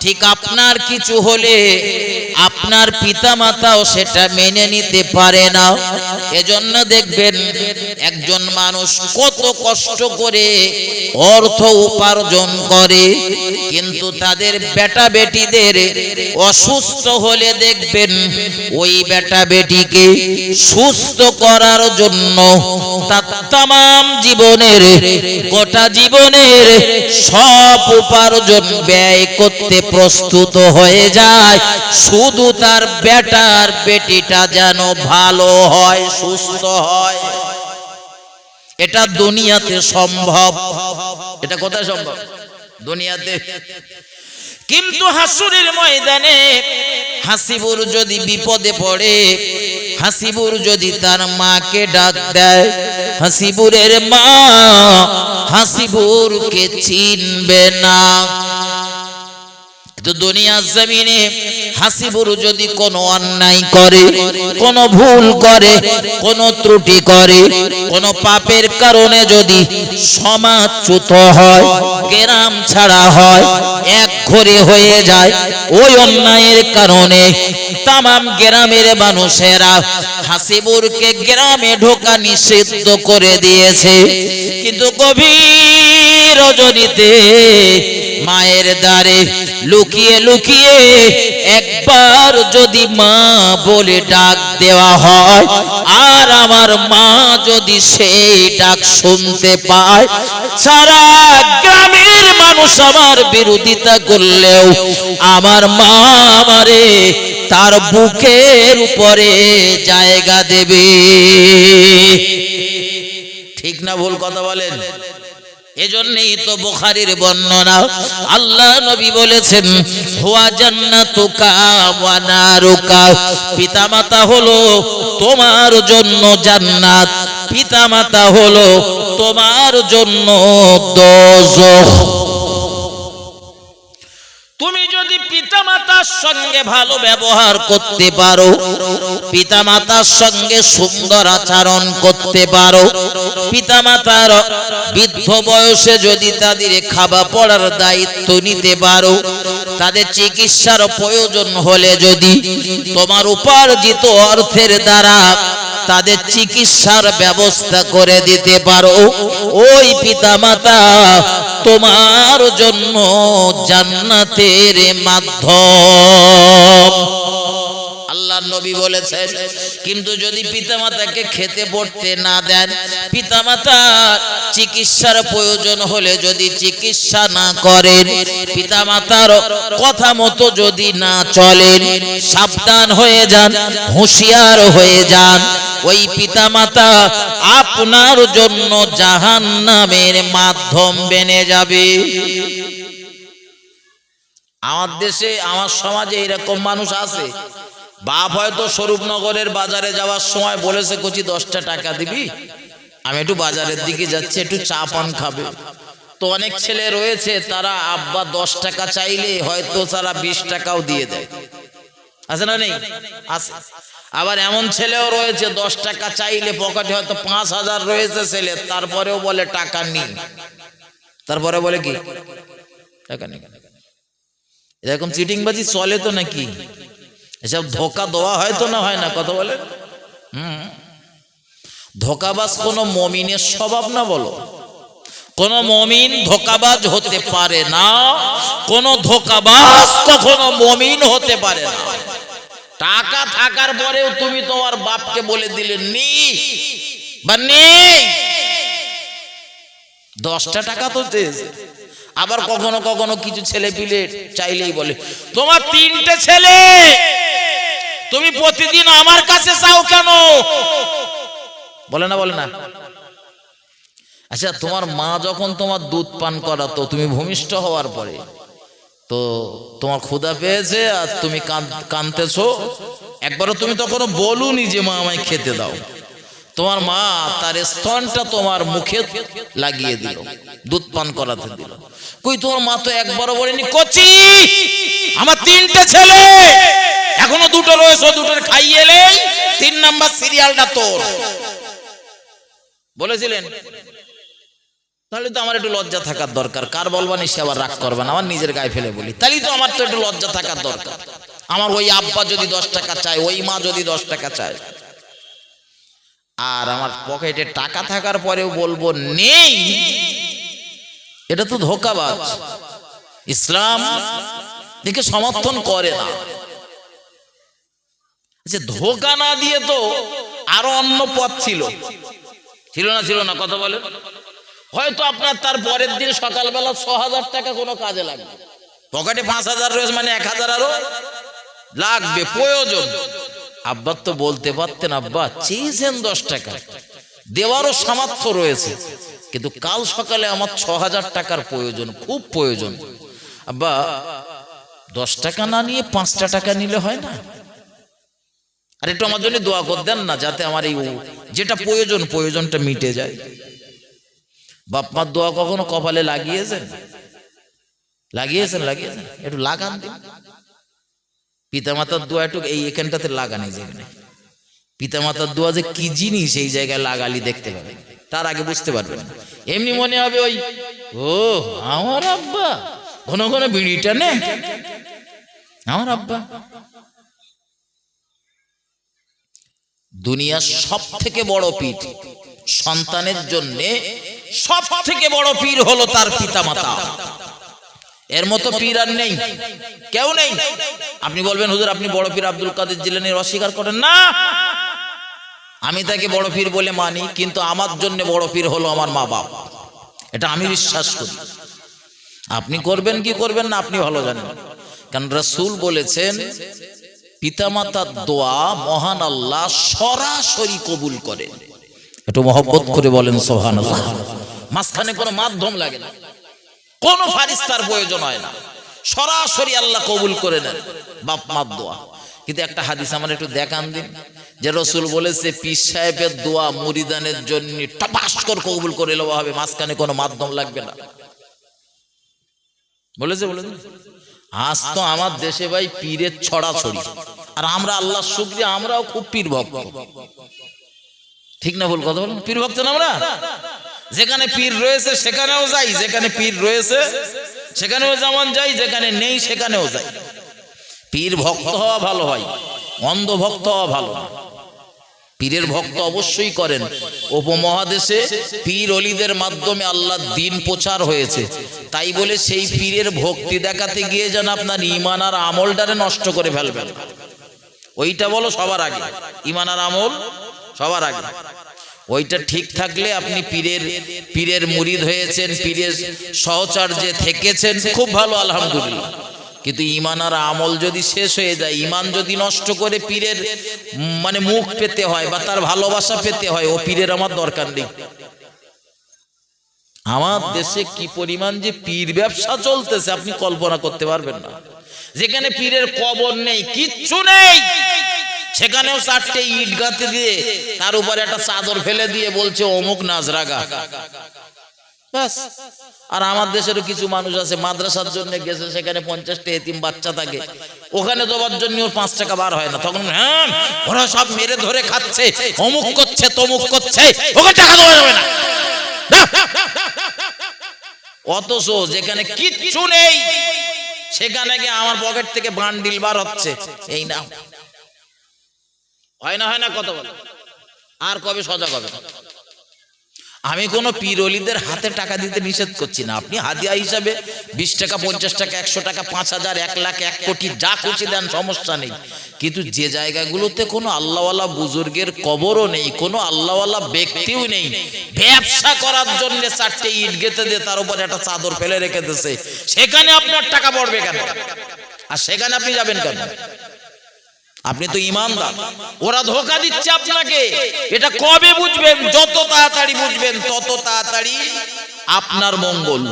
ঠিক আপনার কিছু হলে আপনার পিতামাতাও সেটা মেনে নিতে পারে না। এজন্য দেখবেন একজন মানুষ কত কষ্ট করে অর্থ উপার্জন করে, কিন্তু তাদের বেটা বেটিদের অসুস্থ হলে দেখবেন ওই বেটা বেটিকে সুস্থ করার জন্য তার তামাম জীবনের, গোটা জীবনের সব উপার্জন ব্যয় করতে প্রস্তুত হয়ে যায়, শুধু তার বেটার বেটিটা যেন ভালো হয়, সুস্থ হয়। এটা দুনিয়াতে সম্ভব। এটা কোথায় সম্ভব? দুনিয়াতে। কিন্তু হাসরের ময়দানে হাসিবুর যদি বিপদে পড়ে, হাসিবুর যদি তার মাকে ডাক দেয়, হাসিবুরের মা হাসিবুরকে চিনবে না। তো দুনিয়ার জমিনে হাসিবুর যদি কোনো অন্যায় করে, কোনো ভুল করে, কোনো ত্রুটি করে, কোনো পাপের কারণে যদি সমাজচ্যুত হয়, গ্রাম ছাড়া হয়, এক ঘরে হয়ে যায়, ওই অন্যায়ের কারণে তামাম গ্রামের মানুষেরা হাসিবুরকে গ্রামে ঢোকা নিষিদ্ধ করে দিয়েছে। কিন্তু গভীর রজনীতে মায়ের দ্বারে লুকিয়ে লুকিয়ে একবার যদি মা বলে ডাক দেওয়া হয়, আর আমার মা যদি সেই ডাক শুনতে পায়, সারা গ্রামের মানুষ আমার বিরোধিতা করলেও আমার মা আমারে তার বুকের উপরে জায়গা দেবে। ঠিক না ভুল কথা বলেন? এজন্যই তো বুখারীর বর্ণনা, আল্লাহ নবী বলেছেন হুয়া জান্নাতুকা ওয়া নারুকা, পিতামাতা হলো তোমার জন্য জান্নাত, পিতামাতা হলো তোমার জন্য দোজখ। তুমি যদি পিতামাতার সঙ্গে ভালো ব্যবহার করতে পারো, পিতামাতার সঙ্গে সুন্দর আচরণ করতে পারো, পিতামাতার বৃদ্ধ বয়সে যদি তাদের খাওয়া পড়ার দায়িত্ব নিতে পারো, তাদের চিকিৎসার প্রয়োজন হলে যদি তোমার উপার্জিত অর্থের দ্বারা তাদের চিকিৎসার ব্যবস্থা করে দিতে পারো, ওই পিতামাতা তোমার জন্য জান্নাতের মাধ্যম। আল্লাহর নবী বলেছেন। কিন্তু যদি পিতামাতাকে খেতে পড়তে না দেন, পিতামাতার চিকিৎসার প্রয়োজন হলে যদি চিকিৎসা না করেন, পিতামাতার কথা মতো যদি না চলেন, সাবধান হয়ে যান, হুঁশিয়ার হয়ে যান, ওই পিতামাতা আপনার জন্য জাহান্নামের মাধ্যম বেনে যাবে। আমার দেশে, আমার সমাজে এরকম মানুষ আছে, বাপ হয়তো স্বরূপনগরের বাজারে যাওয়ার সময় বলেছে কচি 10টা টাকা দিবি, আমি একটু বাজারের দিকে যাচ্ছি, একটু চা পান খাবে। তো অনেক ছেলে রয়েছে তারা আব্বা 10 টাকা চাইলে হয়তো তারা 20 টাকাও দিয়ে দেয়, আছে না? নেই? আছে। আবার এমন ছেলেও রয়েছে 10 টাকা চাইলে পকেটে হয়তো 5000 রয়েছে ছেলে, তারপরেও বলে টাকা নেই, তারপরে বলে কি টাকা নেই। এরকম চিটিংবাজি চলে তো নাকি? এসব ধোকা দেওয়া হয় তো না, হয় না? কথা বলেন। ধোকাবাজ কোন মমিনের স্বভাব না, বলো? কোন মমিন ধোকাবাজ হতে পারে না, কোন ধোকাবাজ কখনো মমিন হতে পারে না। টাকা থাকার পরেও তুমি তোমার বাপকে বলে দিলে নেই বা নেই, 10টা টাকা তো চেয়েছে। আবার কখনো কখনো কিছু ছেলে পিলে চাইলেই বলে তোমার 3টে ছেলে, তুমি প্রতিদিন আমার কাছে চাও কেন? বলে না, বলে না? আচ্ছা, তোমার মা যখন তোমার দুধ পান করাতো, তুমি ভূমিষ্ঠ হওয়ার পরে তো তোমার ক্ষুধা পেয়েছে আর তুমি কাঁদতেছো, একবারও তুমি তখনও বলুনি যে মা আমায় খেতে দাও। তোমার মা তার স্তনটা তোমার মুখে লাগিয়ে দিল, দুধ পান করাতে দিল। কই তোমার মা তো একবারও বলেনি কচি আমার 3টে ছেলে, এখনো 2টো রয়েছে, 2টোর খাইয়ে এলেই 3 নাম্বার সিরিয়ালটা তোর, বলেছিলেন? তাহলে তো আমার একটু লজ্জা থাকার দরকার। কার বলবানি সে আবার রাগ করবে না, আমার নিজের গায়ে ফেলে বলি। তাহলে তো আমার তো একটু লজ্জা থাকার দরকার। আমার ওই আব্বা যদি 10 টাকা চায়, ওই মা যদি 10 টাকা চায়, আর আমার পকেটে টাকা থাকার পরেও বলবো নেই, এটা তো ধোঁকাবাজ। ইসলাম একে সমর্থন করে না। আচ্ছা, ধোঁকা না দিয়ে তো আরো অন্য পথ ছিল, ছিল না? ছিল না? কথা বলে। হয়তো আপনার তার পরের দিন সকালবেলা 6000 টাকা কোনো কাজে লাগবে, পকেটে 5000 রয়েছে, মানে 1000 আরো লাগবে, প্রয়োজন। আব্বা তো বলতে পারতেন আব্বা চেয়েছেন 10 টাকা, দেওয়ারও সামর্থ্য রয়েছে, কিন্তু কাল সকালে আমার 6000 টাকার প্রয়োজন, খুব প্রয়োজন। আব্বা 10 টাকা না নিয়ে 5টা টাকা নিলে হয় না? আর একটু আমার জন্য দোয়া করে দেন না, যাতে আমার এই যেটা প্রয়োজনটা মিটে যায়। বাপ মার দোয়া কখনো কপালে লাগিয়েছেন? লাগিয়েছেন? একটু লাগান দিন। পিতামাতার দোয়া একটু এই এখানটাতে লাগানি যাবে না। পিতামাতার দোয়া যে কি জিনিস এই জায়গায় লাগালি দেখতে পাবেন, তার আগে বুঝতে পারবেন না। এমনি মনে হবে ওই ও আমার আব্বা, ঘন ঘন বিড়িটা নে, আমার আব্বা। দুনিয়ার সব থেকে বড় পীর সন্তানের জন্য, সব থেকে বড় পীর হলো তার পিতামাতা। এর মতো পীর আর নেই, কেউ নেই। আপনি বলবেন হুজুর আপনি বড় পীর আব্দুল কাদের জিলানীর অস্বীকার করেন না, আমি তাকে বড় পীর বলে মানি, কিন্তু আমার জন্য বড় পীর হলো আমার মা বাপ, এটা আমি বিশ্বাস করি। আপনি করবেন কি করবেন না আপনি ভালো জানেন, কারণ রাসূল বলেছেন পিতামাতার দোয়া মহান আল্লাহ সরাসরি কবুল করেন। একটু মহব্বত করে বলেন সুবহানাল্লাহ। মাঝখানে কোনো মাধ্যম লাগে না, কোনো ফারিস্তার প্রয়োজন হয় না, সরাসরি আল্লাহ কবুল করে নেন বাপ মার দোয়া। কিন্তু একটা হাদিস আমার একটু দেখান দিন, যে রাসূল বলেছে পীর সাহেবের দোয়া মুরিদানের জন্য টপাস করে কবুল করে নেওয়া হবে, মাঝখানে কোনো মাধ্যম লাগবে না, বলেছে? আজ তো আমার দেশে ভাই পীরের ছড়াছড়ি, আর আমরা আল্লাহর শুকরিয়া আমরাও খুব পীর ভক্ত, ঠিক না ভুল কথা বলেন? পীর ভক্ত না আমরা? যেখানে পীর রয়েছে সেখানেও যাই, যেখানে পীর রয়েছে সেখানেও যেমন যাই, যেখানে নেই সেখানেও যাই। পীর ভক্ত হওয়া ভালো হয়, অন্ধ ভক্ত হওয়া ভালো না। পীরের ভক্ত অবশ্যই করেন। উপমহাদেশে পীর অলিদের মাধ্যমে আল্লাহর দ্বীন প্রচার হয়েছে, তাই বলে সেই পীরের ভক্তি দেখাতে গিয়ে যেন আপনার ঈমান আর আমলটারে নষ্ট করে ফেলবেন, ওইটা বলো সবার আগে। ঈমান আর আমল সবার আগে, ওইটা ঠিক থাকলে আপনি পীরের মুরিদ হয়েছেন, পীরের সহচর্যে থেকেছেন, খুব ভালো আলহামদুলিল্লাহ। কিন্তু ঈমান আর আমল যদি শেষ হয়ে যায়, ঈমান যদি নষ্ট করে পীরের মানে মুখ পেতে হয় বা তার ভালোবাসা পেতে হয়, ও পীরের আমার দরকার নেই। আমার দেশে কি পরিমাণ যে পীর ব্যবসা চলতেছে আপনি কল্পনা করতে পারবেন না। যেখানে পীরের কবর নেই, কিচ্ছু নেই, সেখানেও 4টে ইট গাঁথে দিয়ে তার উপরে একটা চাদর ফেলে দিয়ে বলছে অমুক নাজরাগা, ব্যাস। আর আমার দেশেরও কিছু মানুষ আছে মাদ্রাসার জন্য গেছে, সেখানে 50টা এতিম বাচ্চা থাকে, ওখানে দেওয়ার জন্য ওর 5 টাকা বার হয় না, তখন হ্যাঁ ওরা সব মেরে ধরে খাচ্ছে, অমুক করছে তমুক করছে, ওকে টাকা দেওয়া যাবে না। অথচ যেখানে কিচ্ছু নেই সেখানে গিয়ে আমার পকেট থেকে বান্ডিল বার হচ্ছে, এই না হয় না কথা বলে। আর কবে সজাগ হবে? আমি কোনো পীর অলিদের হাতে টাকা দিতে নিষেধ করছি না, আপনি হাদিয়া হিসাবে 20 টাকা 50 টাকা 100 টাকা 5000 1 লাখ 1 কোটি যা খুশি দেন, সমস্যা নেই। কিন্তু যে জায়গাগুলোতে কোনো আল্লাহওয়ালা বুজুর্গের কবরও নেই, কোনো আল্লাহওয়ালা ব্যক্তিও নেই, ব্যবসা করার জন্য 4টে ইট গেঁথে দিয়ে তার উপরে একটা চাদর ফেলে রেখে দিয়েছে, সেখানে আপনার টাকা পড়বে কেন? আর সেখানে আপনি যাবেন কেন? আপনি তো ঈমানদার, ওরা ধোঁকা দিচ্ছে আপনাকে। এটা কবে বুঝবেন? যত তাড়াতাড়ি বুঝবেন তত তাড়াতাড়ি আপনার মঙ্গল।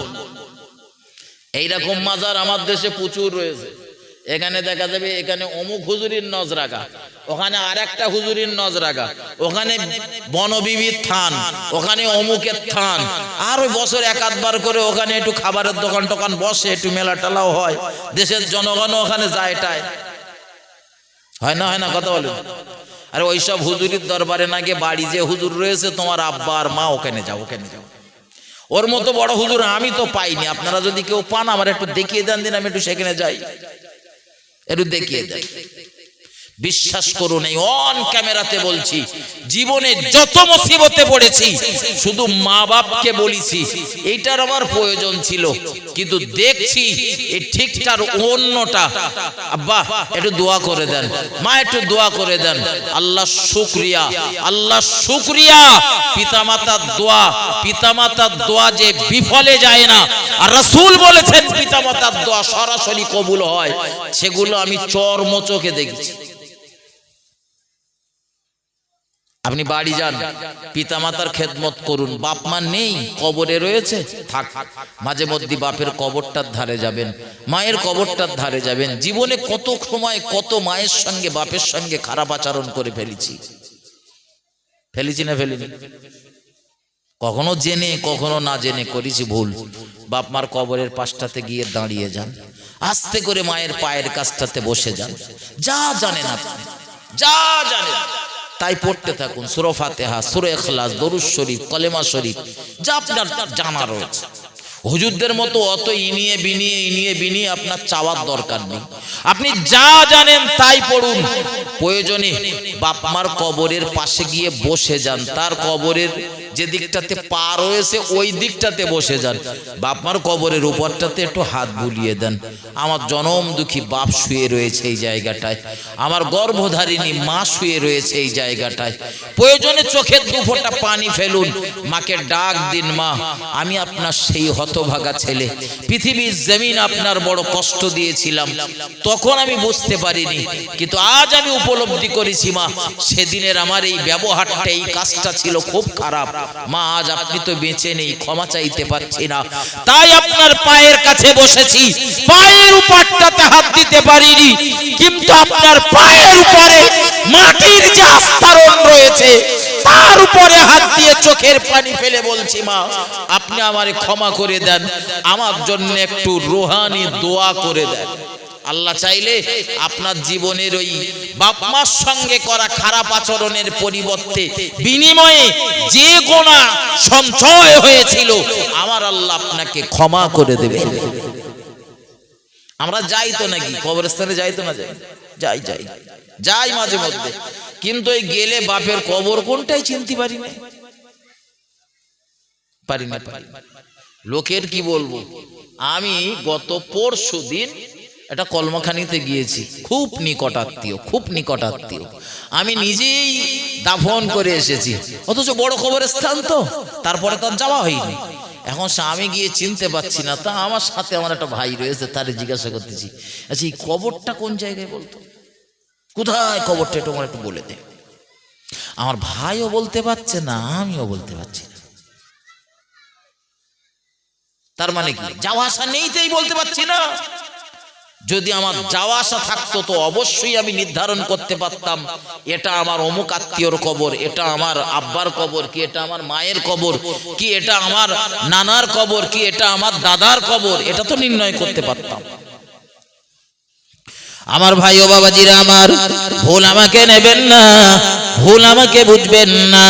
এইরকম মাজার আমার দেশে প্রচুর রয়েছে। এখানে দেখা যাবে এখানে অমুক হুজুরির নজরাগা, ওখানে আরেকটা হুজুরির নজরাগা, ওখানে বনবিবির থান, ওখানে অমুকের থান, আর ওই বছর 1-8 করে ওখানে একটু খাবারের দোকান টোকান বসে, একটু মেলা টেলাও হয়, দেশের জনগণও ওখানে যায় টায়, হয় না কথা বলেন? আরে ওইসব হুজুরির দরবারে না গিয়ে বাড়ি যে হুজুর রয়েছে তোমার আব্বা আর মা, ওখানে যাও। ওর মতো বড় হুজুর আমি তো পাইনি, আপনারা যদি কেউ পান আমার একটু দেখিয়ে দেন, দিন আমি একটু সেখানে যাই, একটু দেখিয়ে দেন। বিশ্বাস করুন, এই অন ক্যামেরাতে বলছি, জীবনে যত মুসিবতে পড়েছি শুধু মা বাপকে বলেছি এইটার আমার প্রয়োজন ছিল, কিন্তু দেখছি এই ঠিকঠাক অন্যটা। আব্বা একটু দোয়া করে দেন, মা একটু দোয়া করে দেন। আল্লাহ শুকরিয়া, আল্লাহ শুকরিয়া। পিতামাতার দোয়া যে বিফলে যায় না, আর রাসূল বলেছেন পিতামাতার দোয়া সরাসরি কবুল হয়, সেগুলো আমি চর্মচোখে দেখেছি। আপনি বাড়ি যান, পিতামাতার খেদমত করুন। বাপ মা নেই, কবরে রয়েছে, থাক, মাঝে মধ্যে বাপের কবরটার ধারে যাবেন, মায়ের কবরটার ধারে যাবেন। জীবনে কত সময় কত মায়ের সঙ্গে বাপের সঙ্গে খারাপ আচরণ করে ফেলেছি না ফেলিনি? কখনো জেনে কখনো না জেনে করেছি ভুল। বাপ মার কবরের পাশটাতে গিয়ে দাঁড়িয়ে যান, আস্তে করে মায়ের পায়ের কাছটাতে বসে যান, যা জানেন আপনি, যা জানেন তাই পড়তে থাকুন। সূরা ফাতিহা, সূরা ইখলাস, দরুদ শরীফ, কলেমা শরীফ, যা আপনার জানা রয়েছে। হুজুরদের মতো অত ইনিয়ে বিনিয়ে আপনার চাওয়ার দরকার নেই। আপনি যা জানেন তাই পড়ুন। প্রয়োজনে বাপ মার কবরের পাশে গিয়ে বসে যান, তার কবরের যে দিকটাতে পা রয়েছে ওই দিকটাতে বসে যান, বাপ মার কবরের উপরটাতে একটু হাত বুলিয়ে দেন। আমার জনম দুঃখী বাপ শুয়ে রয়েছে এই জায়গাটায়, আমার গর্ভধারিণী মা শুয়ে রয়েছে এই জায়গাটায়। প্রয়োজনে চোখের দুফোঁটা পানি ফেলুন, মাকে ডাক দিন, মা আমি আপনার সেই হতভাগা ছেলে, পৃথিবীর জমিন আপনার বড় কষ্ট দিয়েছিলাম, তখন আমি বুঝতে পারিনি, কিন্তু আজ আমি উপলব্ধি করেছি মা সেদিনের আমার এই ব্যবহারটা, এই কাজটা ছিল খুব খারাপ। মা আজ আপনি তো বেঁচে নেই, ক্ষমা চাইতে পারছি না, তাই আপনার পায়ের কাছে বসেছি। পায়ের উপরটাতে হাত দিতে পারিনি, কিন্তু আপনার পায়ের উপরে মাটির যে আস্তরণ রয়েছে তার উপরে হাত দিয়ে চোখের পানি ফেলে বলছি, মা আপনি আমারে ক্ষমা করে দেন, আমার জন্য একটু রুহানি দোয়া করে দেন। আল্লাহ চাইলে আপনার জীবনের ওই বাপ মার সঙ্গে করা খারাপ আচরণের পরিবর্তে বিনিময়ে যে গুনাহ সঞ্চয় হয়েছিল আমার আল্লাহ আপনাকে ক্ষমা করে দেবে। আমরা যাই তো নাকি কবরস্থানে, যাই তো না, যাই যাই যাই মাঝে মধ্যে, কিন্তু এই গেলে বাপের কবর কোনটাই চিনতে পারি না, পারি না। লোকের কি বলবো, আমি গত পরশু দিন একটা কলমাখানিতে গিয়েছি, খুব নিকটাত্মীয়, খুব নিকটাত্মীয়, আমি নিজেই দাফন করে এসেছি, অথচ বড় কবরস্থান তো, তারপরে তার যাওয়া হয়নি। এখন আমি গিয়ে চিনতে পারছি না, তা আমার সাথে আমার একটা ভাই রয়েছে, তারে জিজ্ঞাসা করতেছি, আচ্ছা এই কবরটা কোন জায়গায় বলতো, কোথায় কবরটা একটু আমার একটু বলে দে। আমার ভাইও বলতে পারছে না, আমিও বলতে পারছি না। তার মানে কি যাওয়া আসা নেই, তাই বলতে পারছি না। যদি আমার যাওয়া আসা থাকতো তো অবশ্যই আমি নির্ধারণ করতে পারতাম এটা আমার অমুক আত্মীয়র কবর, এটা আমার আব্বার কবর, কি এটা আমার মায়ের কবর, কি এটা আমার নানার কবর, কি এটা আমার দাদার কবর, এটা তো নির্ণয় করতে পারতাম। আমার ভাই ও বাবাজিরা আমার, ভুল আমাকে নেবেন না, ভুল আমাকে বুঝবেন না।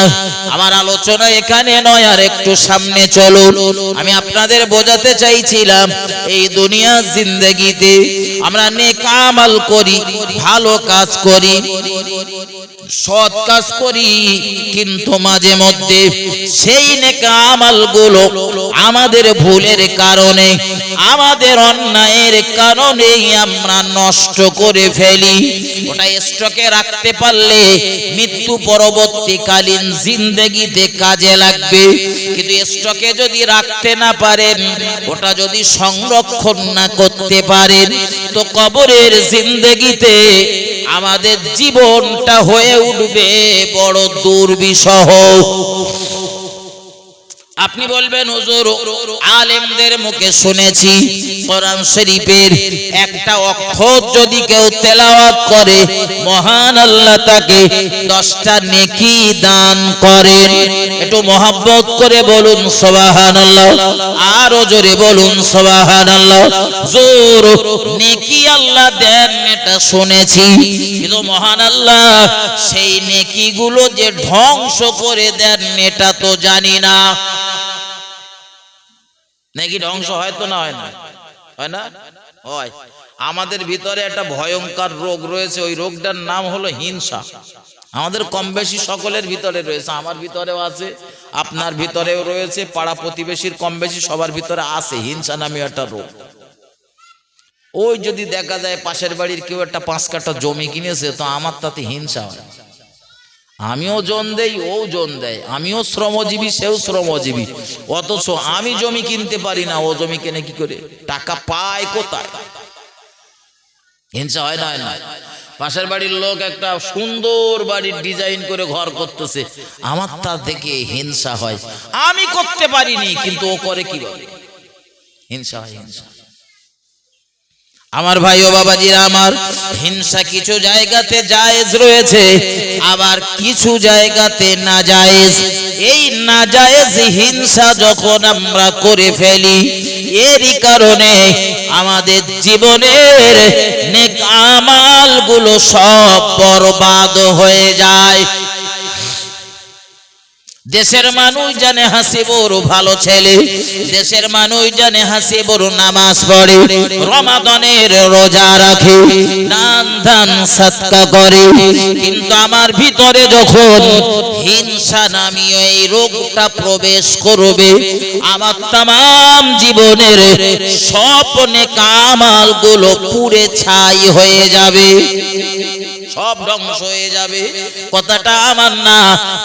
আমার আলোচনা এখানে নয়, আর একটু সামনে চলুন। আমি আপনাদের বোঝাতে চাইছিলাম এই দুনিয়া জিন্দেগিতে আমরা নেক আমল করি, ভালো কাজ করি, সৎ কাজ করি, কিন্তু মাঝে মধ্যে সেই নেক আমলগুলো আমাদের ভুলের কারণে, আমাদের অন্যায়ের কারণে আমরা নষ্ট করে ফেলি। ওটা স্টকে রাখতে পারলে মৃত্যু পরবর্তীকালীন জিন্দেগিতে কাজে লাগবে, কিন্তু স্টকে যদি রাখতে না পারেন, ওটা যদি সংরক্ষণ না করতে পারেন, তো কবরের জিন্দেগিতে আমাদের জীবনটা হয়ে উঠবে বড় দুর্বিষহ। আপনি বলবেন হুজুর আলেমদের মুখে শুনেছি কোরআন শরীফের একটা অক্ষর যদি কেউ তেলাওয়াত করে মহান আল্লাহ তাকে 10টা নেকি দান করেন। একটু মহব্বত করে বলুন সুবহানাল্লাহ, আরো জোরে বলুন সুবহানাল্লাহ। জোর নেকি আল্লাহ দেন এটা শুনেছি, কিন্তু মহান আল্লাহ সেই নেকিগুলো যে ধ্বংস করে দেন এটা তো জানি না। নাকি ধ্বংস হয় তো না, হয় না, হয় না, হয়। আমাদের ভিতরে একটা ভয়ঙ্কর রোগ রয়েছে, ওই রোগটার নাম হলো হিংসা। আমাদের কম বেশি সকলের ভিতরে রয়েছে, আমার ভিতরেও আছে, আপনার ভিতরেও রয়েছে, পাড়া প্রতিবেশীর কম বেশি সবার ভিতরে আছে হিংসা নামে একটা রোগ। ওই যদি দেখা যায় পাশের বাড়ির কেউ একটা 5 কাঠা জমি কিনেছে, তো আমার তাতে হিংসা হয়। আমিও জন দেই, ও জন দেয়, আমিও শ্রমজীবী, সেও শ্রমজীবী, অথচ আমি জমি কিনতে পারি না, ও জমি কিনে কি করে, টাকা পায় কোথায়? হিংসা হয় না, হয় না? পাশের বাড়ির লোক একটা সুন্দর বাড়ির ডিজাইন করে ঘর করতেছে, আমার তা দেখে হিংসা হয়। আমি করতে পারিনি, কিন্তু ও করে, কি বলে? হিংসা হয়, হিংসা। আমার ভাই ও বাবাজিরা আমার, হিংসা কিছু জায়গাতে জায়েজ রয়েছে, আবার কিছু জায়গাতে নাজায়েজ। এই নাজায়েজ হিংসা যখন আমরা করে ফেলি, এরই কারণে আমাদের জীবনের নেক আমলগুলো সব বরবাদ হয়ে যায়। দেশের মানুষ জানে হাসিবুর ভালো ছেলে, দেশের মানুষ জানে হাসিবুর নামাজ পড়ে, রমাদানের রোজা রাখে, দান ধান সদকা করে, কিন্তু আমার ভিতরে যখন হিংসা নামীয় এই রোগটা প্রবেশ করবে, আমার তামাম জীবনের স্বপ্নে কামালগুলো পুড়ে ছাই হয়ে যাবে, সব ধ্বংস হয়ে যাবে। কথাটা আমার না,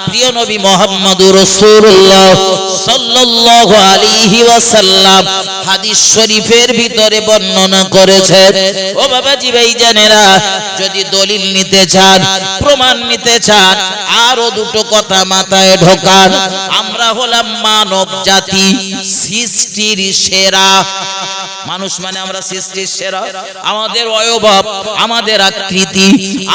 প্রিয় নবী মুহাম্মদুর রাসূলুল্লাহ সাল্লাল্লাহু আলাইহি ওয়াসাল্লাম হাদিস শরীফের ভিতরে বর্ণনা করেছেন। ও বাবাজি ভাইজানেরা, যদি দলিল নিতে চান, প্রমাণ নিতে চান, আরো দুটো কথা মাথায় ঢোকান। আমরা হলাম মানব জাতি, সৃষ্টির সেরা মানুষ, মানে আমরা সৃষ্টির সেরা। আমাদের অয়ভাব, আমাদের আকৃতি,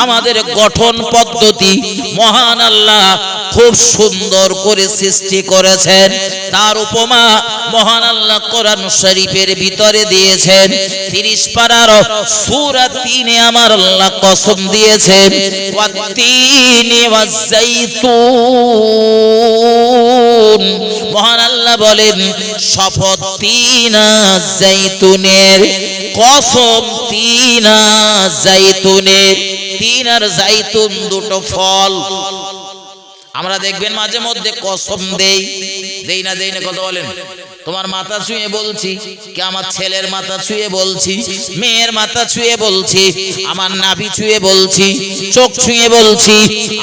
আমাদের গঠন পদ্ধতি মহান আল্লাহ খুব সুন্দর করে সৃষ্টি করেছেন। তার উপমা মহান আল্লাহ কোরআন শরীফের ভিতরে দিয়েছেন। 30 পারার সূরা 3-এ আমার আল্লাহ কসম দিয়েছেন, ওয়াত্তিনি ওয়াজ্জাইতুন। মহান আল্লাহ বলেন, শপথ তিনা জাইতুনের কসম, তিনা জাইতুনের। তিন আর জাইতুন দুটো ফল। আমরা দেখবেন মাঝে মধ্যে কসম দেই না কথা বলেন। তোমার মাথা ছুঁয়ে বলছি, কি আমার ছেলের মাথা ছুঁয়ে বলছি, মেয়ের মাথা ছুঁয়ে বলছি, আমার নাভি ছুঁয়ে বলছি, চোখ ছুঁয়ে বলছি,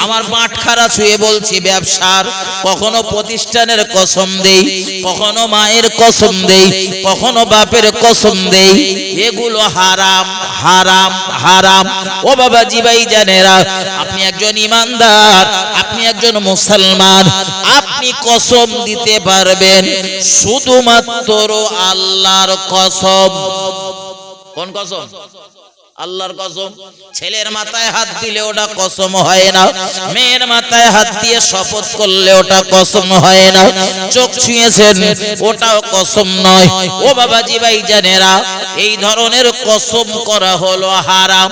আমার বাটখারা ছুঁয়ে বলছি। ব্যবসার কখনো প্রতিষ্ঠানের কসম দেই, কখনো মায়ের কসম দেই, কখনো বাপের কসম দেই। এগুলো হারাম, হারাম, হারাম। ও বাবাজি ভাইজানেরা, আপনি একজন ইমানদার, আপনি একজন মুসলমান, আপনি কসম দিতে পারবেন শুধুমাত্র আল্লাহর কসম। কোন কসম? আল্লাহর কসম। ছেলের মাথায় হাত দিলে ওটা কসম হয় না, মেয়ের মাথায় হাত দিয়ে শপথ করলে ওটা কসম হয় না, চোখ ছুঁয়েছেন ওটাও কসম নয়। ও বাবাজি ভাইজানেরা, এই ধরনের কসম করা হলো হারাম।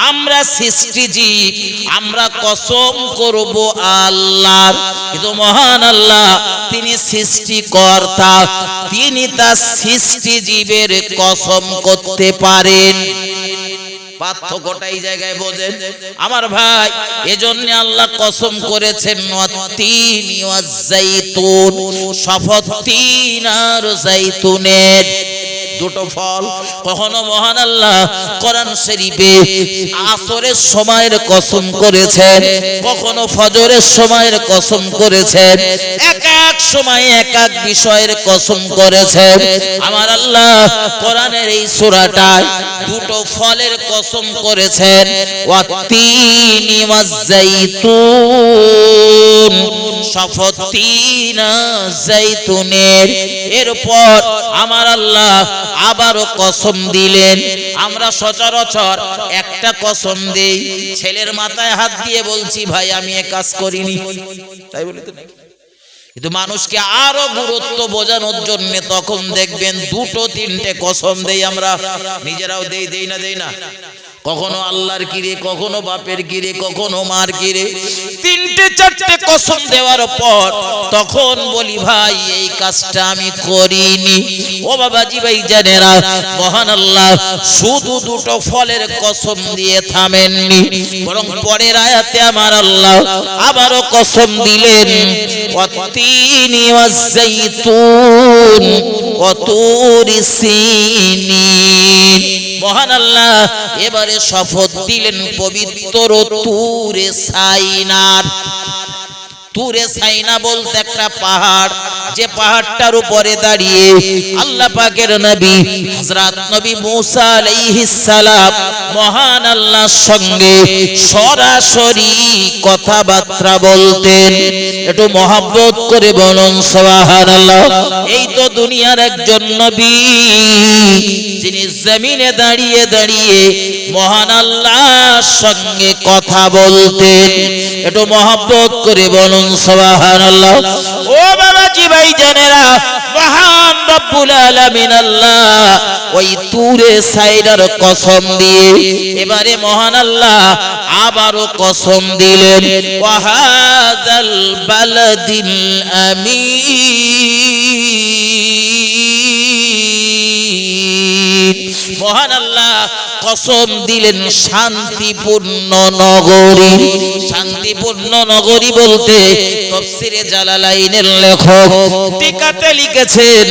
আমরা সৃষ্টিজীব, আমরা কসম করব আল্লাহর, কিন্তু মহান আল্লাহ তিনি সৃষ্টিকর্তা, তিনি তার সৃষ্টিজীবের কসম করতে পারেন। পার্থক্যটা এই জায়গায় বোঝেন আমার ভাই। এজন্য আল্লাহ কসম করেছেন, ওয়াত্তিনি ওয়াজ্জাইতুন, শপথ তিন আর জাইতুনের দুটো ফল। কখনো মহান আল্লাহ কোরআন শরীফে আসরের সময়ের কসম করেছেন, কখনো ফজরের সময়ের কসম করেছেন, এক এক সময় এক এক বিষয়ের কসম করেছেন। আমার আল্লাহ কোরআনের এই সূরাটায় দুটো ফলের কসম করেছেন, ওয়াত্তিনি ওয়াজ্জাইতুন, শপথ তিন জাইতুনের। এরপর আমার আল্লাহ আবারও কসম দিলেন। আমরা সচরাচর একটা কসম দেই, ছেলের মাথায় হাত দিয়ে বলছি ভাই আমি এ কাজ করিনি, তাই বলি তো। কিন্তু মানুষকে আরো গুরুত্ব বোঝানোর জন্য তখন দেখবেন দুটো তিনটে কসম দেই আমরা, নিজেরাও দেই না। কখনো আল্লাহর কিরে, কখনো বাপের কিরে, কখনো মার কিরে। তিনটে চারটে কসম দেওয়ার পর তখন বলি ভাই এই কাজটা আমি করিনি। ও বাবাজি ভাইজানেরা, মহান আল্লাহ শুধু দুটো ফলের কসম দিয়ে থামেননি, বরং পরের আয়াতে আমার আল্লাহ আবারও কসম দিলেন, ওয়াত্তিনি ওয়াজ্জাইতুন ওয়া তুরি সিনিন। মহান আল্লাহ এবারে শপথ দিলেন পবিত্র তুরে সাইনার। তুরে সাইনা বলতে একটা পাহাড়, যে পাহাড়টার উপরে দাঁড়িয়ে আল্লাহ পাকের নবী হযরত নবী মুসা আলাইহিস সালাম মহান আল্লাহর সঙ্গে সরাসরি কথাবার্তা বলতেন। একটু মহব্বত করে বলুন সুবহানাল্লাহ। এই তো দুনিয়ার একজন নবী, যিনি জমিনে দাঁড়িয়ে দাঁড়িয়ে মহান আল্লাহর সঙ্গে কথা বলতেন। একটু মহব্বত করে বলুন সুবহানাল্লাহ। ও বাবাজি ভাইজানেরা, মহান রব্বুল আলামিন আল্লাহ ওই তুরে সাইনার কসম দিয়ে এবারে মহান আল্লাহ আবারও কসম দিলেন ওয়াহাদাল বালাদিল আমিন। মহান আল্লাহ কসম দিলেন শান্তিপূর্ণ নগরী। শান্তিপূর্ণ নগরী বলতে তাফসীরে জালালাইনের লেখক টিকাতে লিখেছেন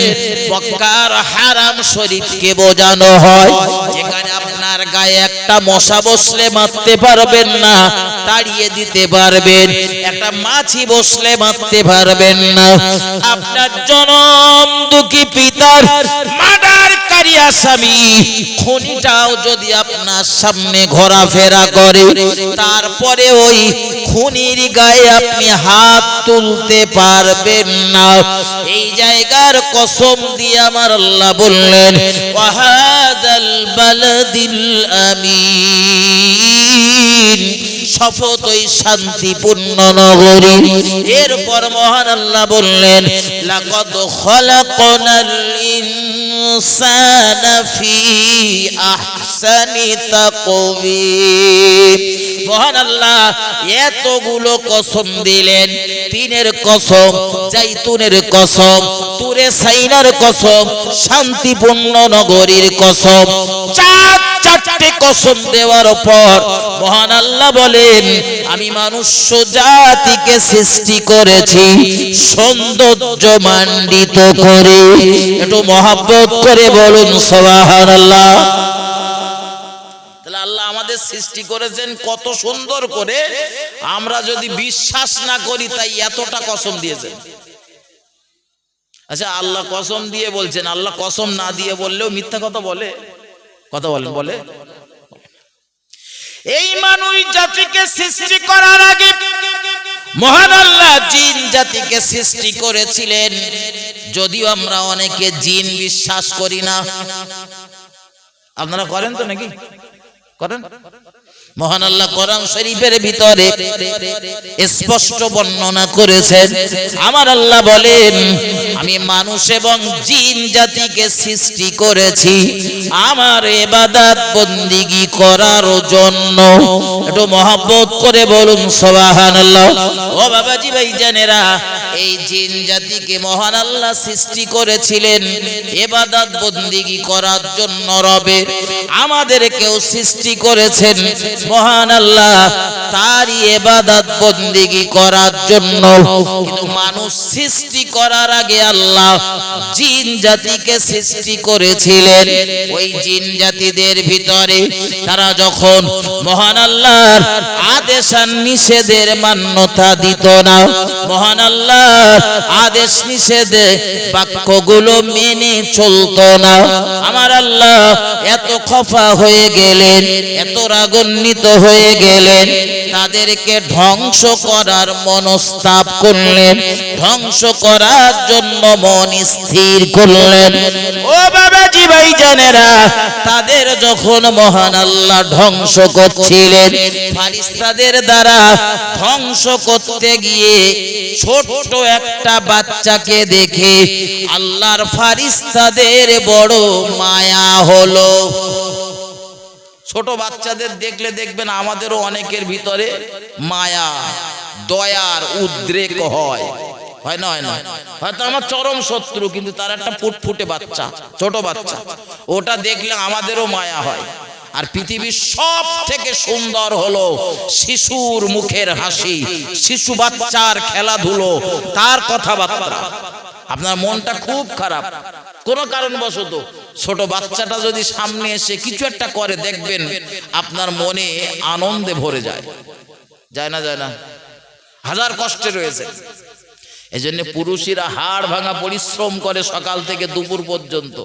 মক্কার হারাম শরীফকে বোঝানো হয়, যেখানে আপনার গায়ে একটা মশা বসলে মারতে পারবেন না, তাড়িয়ে দিতে পারবেন, একটা মাছি বসলে মারতে পারবেন না। আপনার জনম দুঃখী পিতার মার্ডারকারী আসামি খুনিটাও যদি আপনার সামনে ঘোরাফেরা করে, তারপরে ওই খুনির গায়ে আপনি হাত তুলতে পারবেন না। এই জায়গার কসম দিয়ে আমার আল্লাহ বললেন ওয়াহাদাল বালাদিল আমিন, শপথ ওই শান্তিপূর্ণ নগরী। এরপর মহান আল্লাহ বললেন লাকাদ খালাকনাল ইনসানা ফি আহসানি তাকওয়িম। মহান আল্লাহ এতগুলো কসম দিলেন, তিনের কসম, জাইতুনের কসম, তুরে সাইনার কসম, শান্তিপূর্ণ নগরীর কসম, চারটে কসম দেওয়ার পর মহান আল্লাহ বলেন আমি মনুষ্য জাতিকে সৃষ্টি করেছি সৌন্দর্য মণ্ডিত করে। একটু মহব্বত করে বলুন সুবহানাল্লাহ। তাহলে আল্লাহ আমাদের সৃষ্টি করেছেন কত সুন্দর করে, আমরা যদি বিশ্বাস না করি তাই এতটা কসম দিয়েছেন। আচ্ছা, আল্লাহ কসম দিয়ে বলছেন, আল্লাহ কসম না দিয়ে বললেও মিথ্যা কথা বলে? কথা বলেন, বলে? এই মানুষ জাতিকে সৃষ্টি করার আগে মহান আল্লাহ জিন জাতিকে সৃষ্টি করেছিলেন। যদিও আমরা অনেকে জিন বিশ্বাস করি না, আপনারা করেন তো নাকি? করেন? মহান আল্লাহ কোরআন শরীফের ভিতরে স্পষ্ট বর্ণনা করেছেন। আমার আল্লাহ বলেন আমি মানুষ এবং জিন জাতিকে সৃষ্টি করেছি আমার ইবাদত বন্দেগী করার জন্য। একটু মহব্বত করে বলুন সুবহানাল্লাহ। ও বাবাজি ভাইজানেরা, এই জিন জাতিকে মহান আল্লাহ সৃষ্টি করেছিলেন ইবাদত বন্দেগী করার জন্য। রবে আমাদেরকেও সৃষ্টি করেছেন মহান আল্লাহ তারই ইবাদত বন্দেগী করার জন্য। কিন্তু মানুষ সৃষ্টি করার আগে আল্লাহ জিন জাতিকে সৃষ্টি করেছিলেন। ওই জিন জাতিদের ভিতরে তারা যখন মহান আল্লাহর আদেশ আর নিষেধের মান্যতা দিত না, মহান আল্লাহর আদেশ নিষেধে বাক্যগুলো মেনে চলতো না, আমার আল্লাহ এত খফা হয়ে গেলেন, এত রাগান্বিত হয়ে গেলেন, তাদেরকে ধ্বংস করার মনস্তাব করলেন, ধ্বংস করার জন্য মন স্থির করলেন। ও বাবাজি ভাইজানেরা, তাদের যখন মহান আল্লাহ ধ্বংস করছিলেন, ফারিস্তাদের দ্বারা ধ্বংস করতে গিয়ে ছোট্ট একটা বাচ্চাকে দেখে আল্লাহর ফারিস্তাদের বড় মায়া হলো। ছোট বাচ্চাদের দেখলে দেখবেন আমাদেরও অনেকের ভিতরে মায়া, দয়ার উদ্রেক হয়, হয় না? হয় না? হয়তো আমার চরম শত্রু, কিন্তু তার একটা ফুটফুটে বাচ্চা, ছোট বাচ্চা, ওটা দেখলে আমাদেরও মায়া হয়। আর পৃথিবীর সব থেকে সুন্দর হলো শিশুর মুখের হাসি, শিশু বাচ্চার খেলাধুলো, তার কথাবার্তা। আপনার মনটা খুব খারাপ কোন কারণবশত, ছোট বাচ্চাটা যদি সামনে এসে কিছু একটা করে, দেখবেন আপনার মনে আনন্দে ভরে যায়। যায় না? যায় না? হাজার কষ্টে রয়েছে। এজন্য পুরুষেরা হাড় ভাঙা পরিশ্রম করে সকাল থেকে দুপুর পর্যন্ত।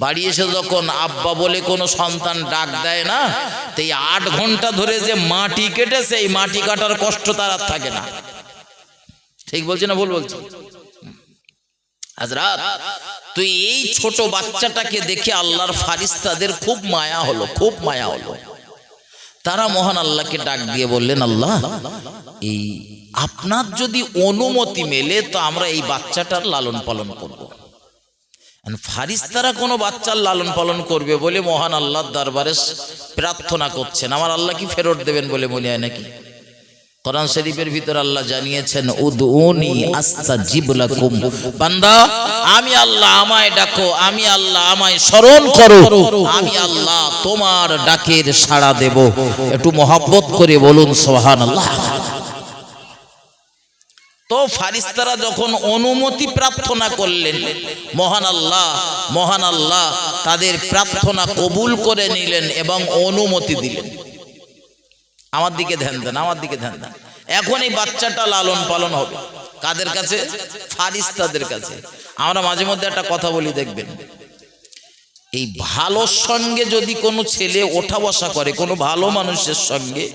বাড়ি এসে যখন আব্বা বলে কোনো সন্তান ডাক দেয় না, তো এই 8 ঘন্টা ধরে যে মাটি কেটেছে, এই মাটি কাটার কষ্ট তার আর থাকে না। ঠিক বলছি না ভুল বলছি? হযরত, তো এই ছোট বাচ্চাটাকে দেখে আল্লাহর ফারিস্তাদের খুব মায়া হলো, খুব মায়া হলো। তারা মহান আল্লাহকে ডাক দিয়ে বললেন, আল্লাহ, এই আপনার যদি অনুমতি মেলে তো আমরা এই বাচ্চাটার লালন পালন করব। ফারিস্তারা কোনো বাচ্চার লালন পালন করবে বলে মহান আল্লাহর দরবারে প্রার্থনা করছেন, আমার আল্লাহ কি ফেরত দেবেন বলে মনে হয় নাকি? কোরআন শরীফের ভিতর আল্লাহ জানিয়েছেন, উদউনি আস্তাজিব লাকুম, বান্দা আমি আল্লাহ আমায় ডাকো, আমি আল্লাহ আমায় স্মরণ করো, আমি আল্লাহ তোমার ডাকের সাড়া দেব। একটু মহব্বত করে বলুন সুবহানাল্লাহ। তো ফারিস্তারা যখন অনুমতি প্রার্থনা করলেন, মহান আল্লাহ তাদের প্রার্থনা কবুল করে নিলেন এবং অনুমতি দিলেন। আমার দিকে ধ্যান দেন, আমার দিকে ধ্যান দেন। এখন এই বাচ্চাটা লালন পালন হবে কাদের কাছে? ফারিস্তাদের কাছে। আমরা মাঝে মধ্যে একটা কথা বলি, দেখবেন এই ভালোর সঙ্গে যদি কোনো ছেলে ওঠা বসা করে, কোনো ভালো মানুষের সঙ্গে,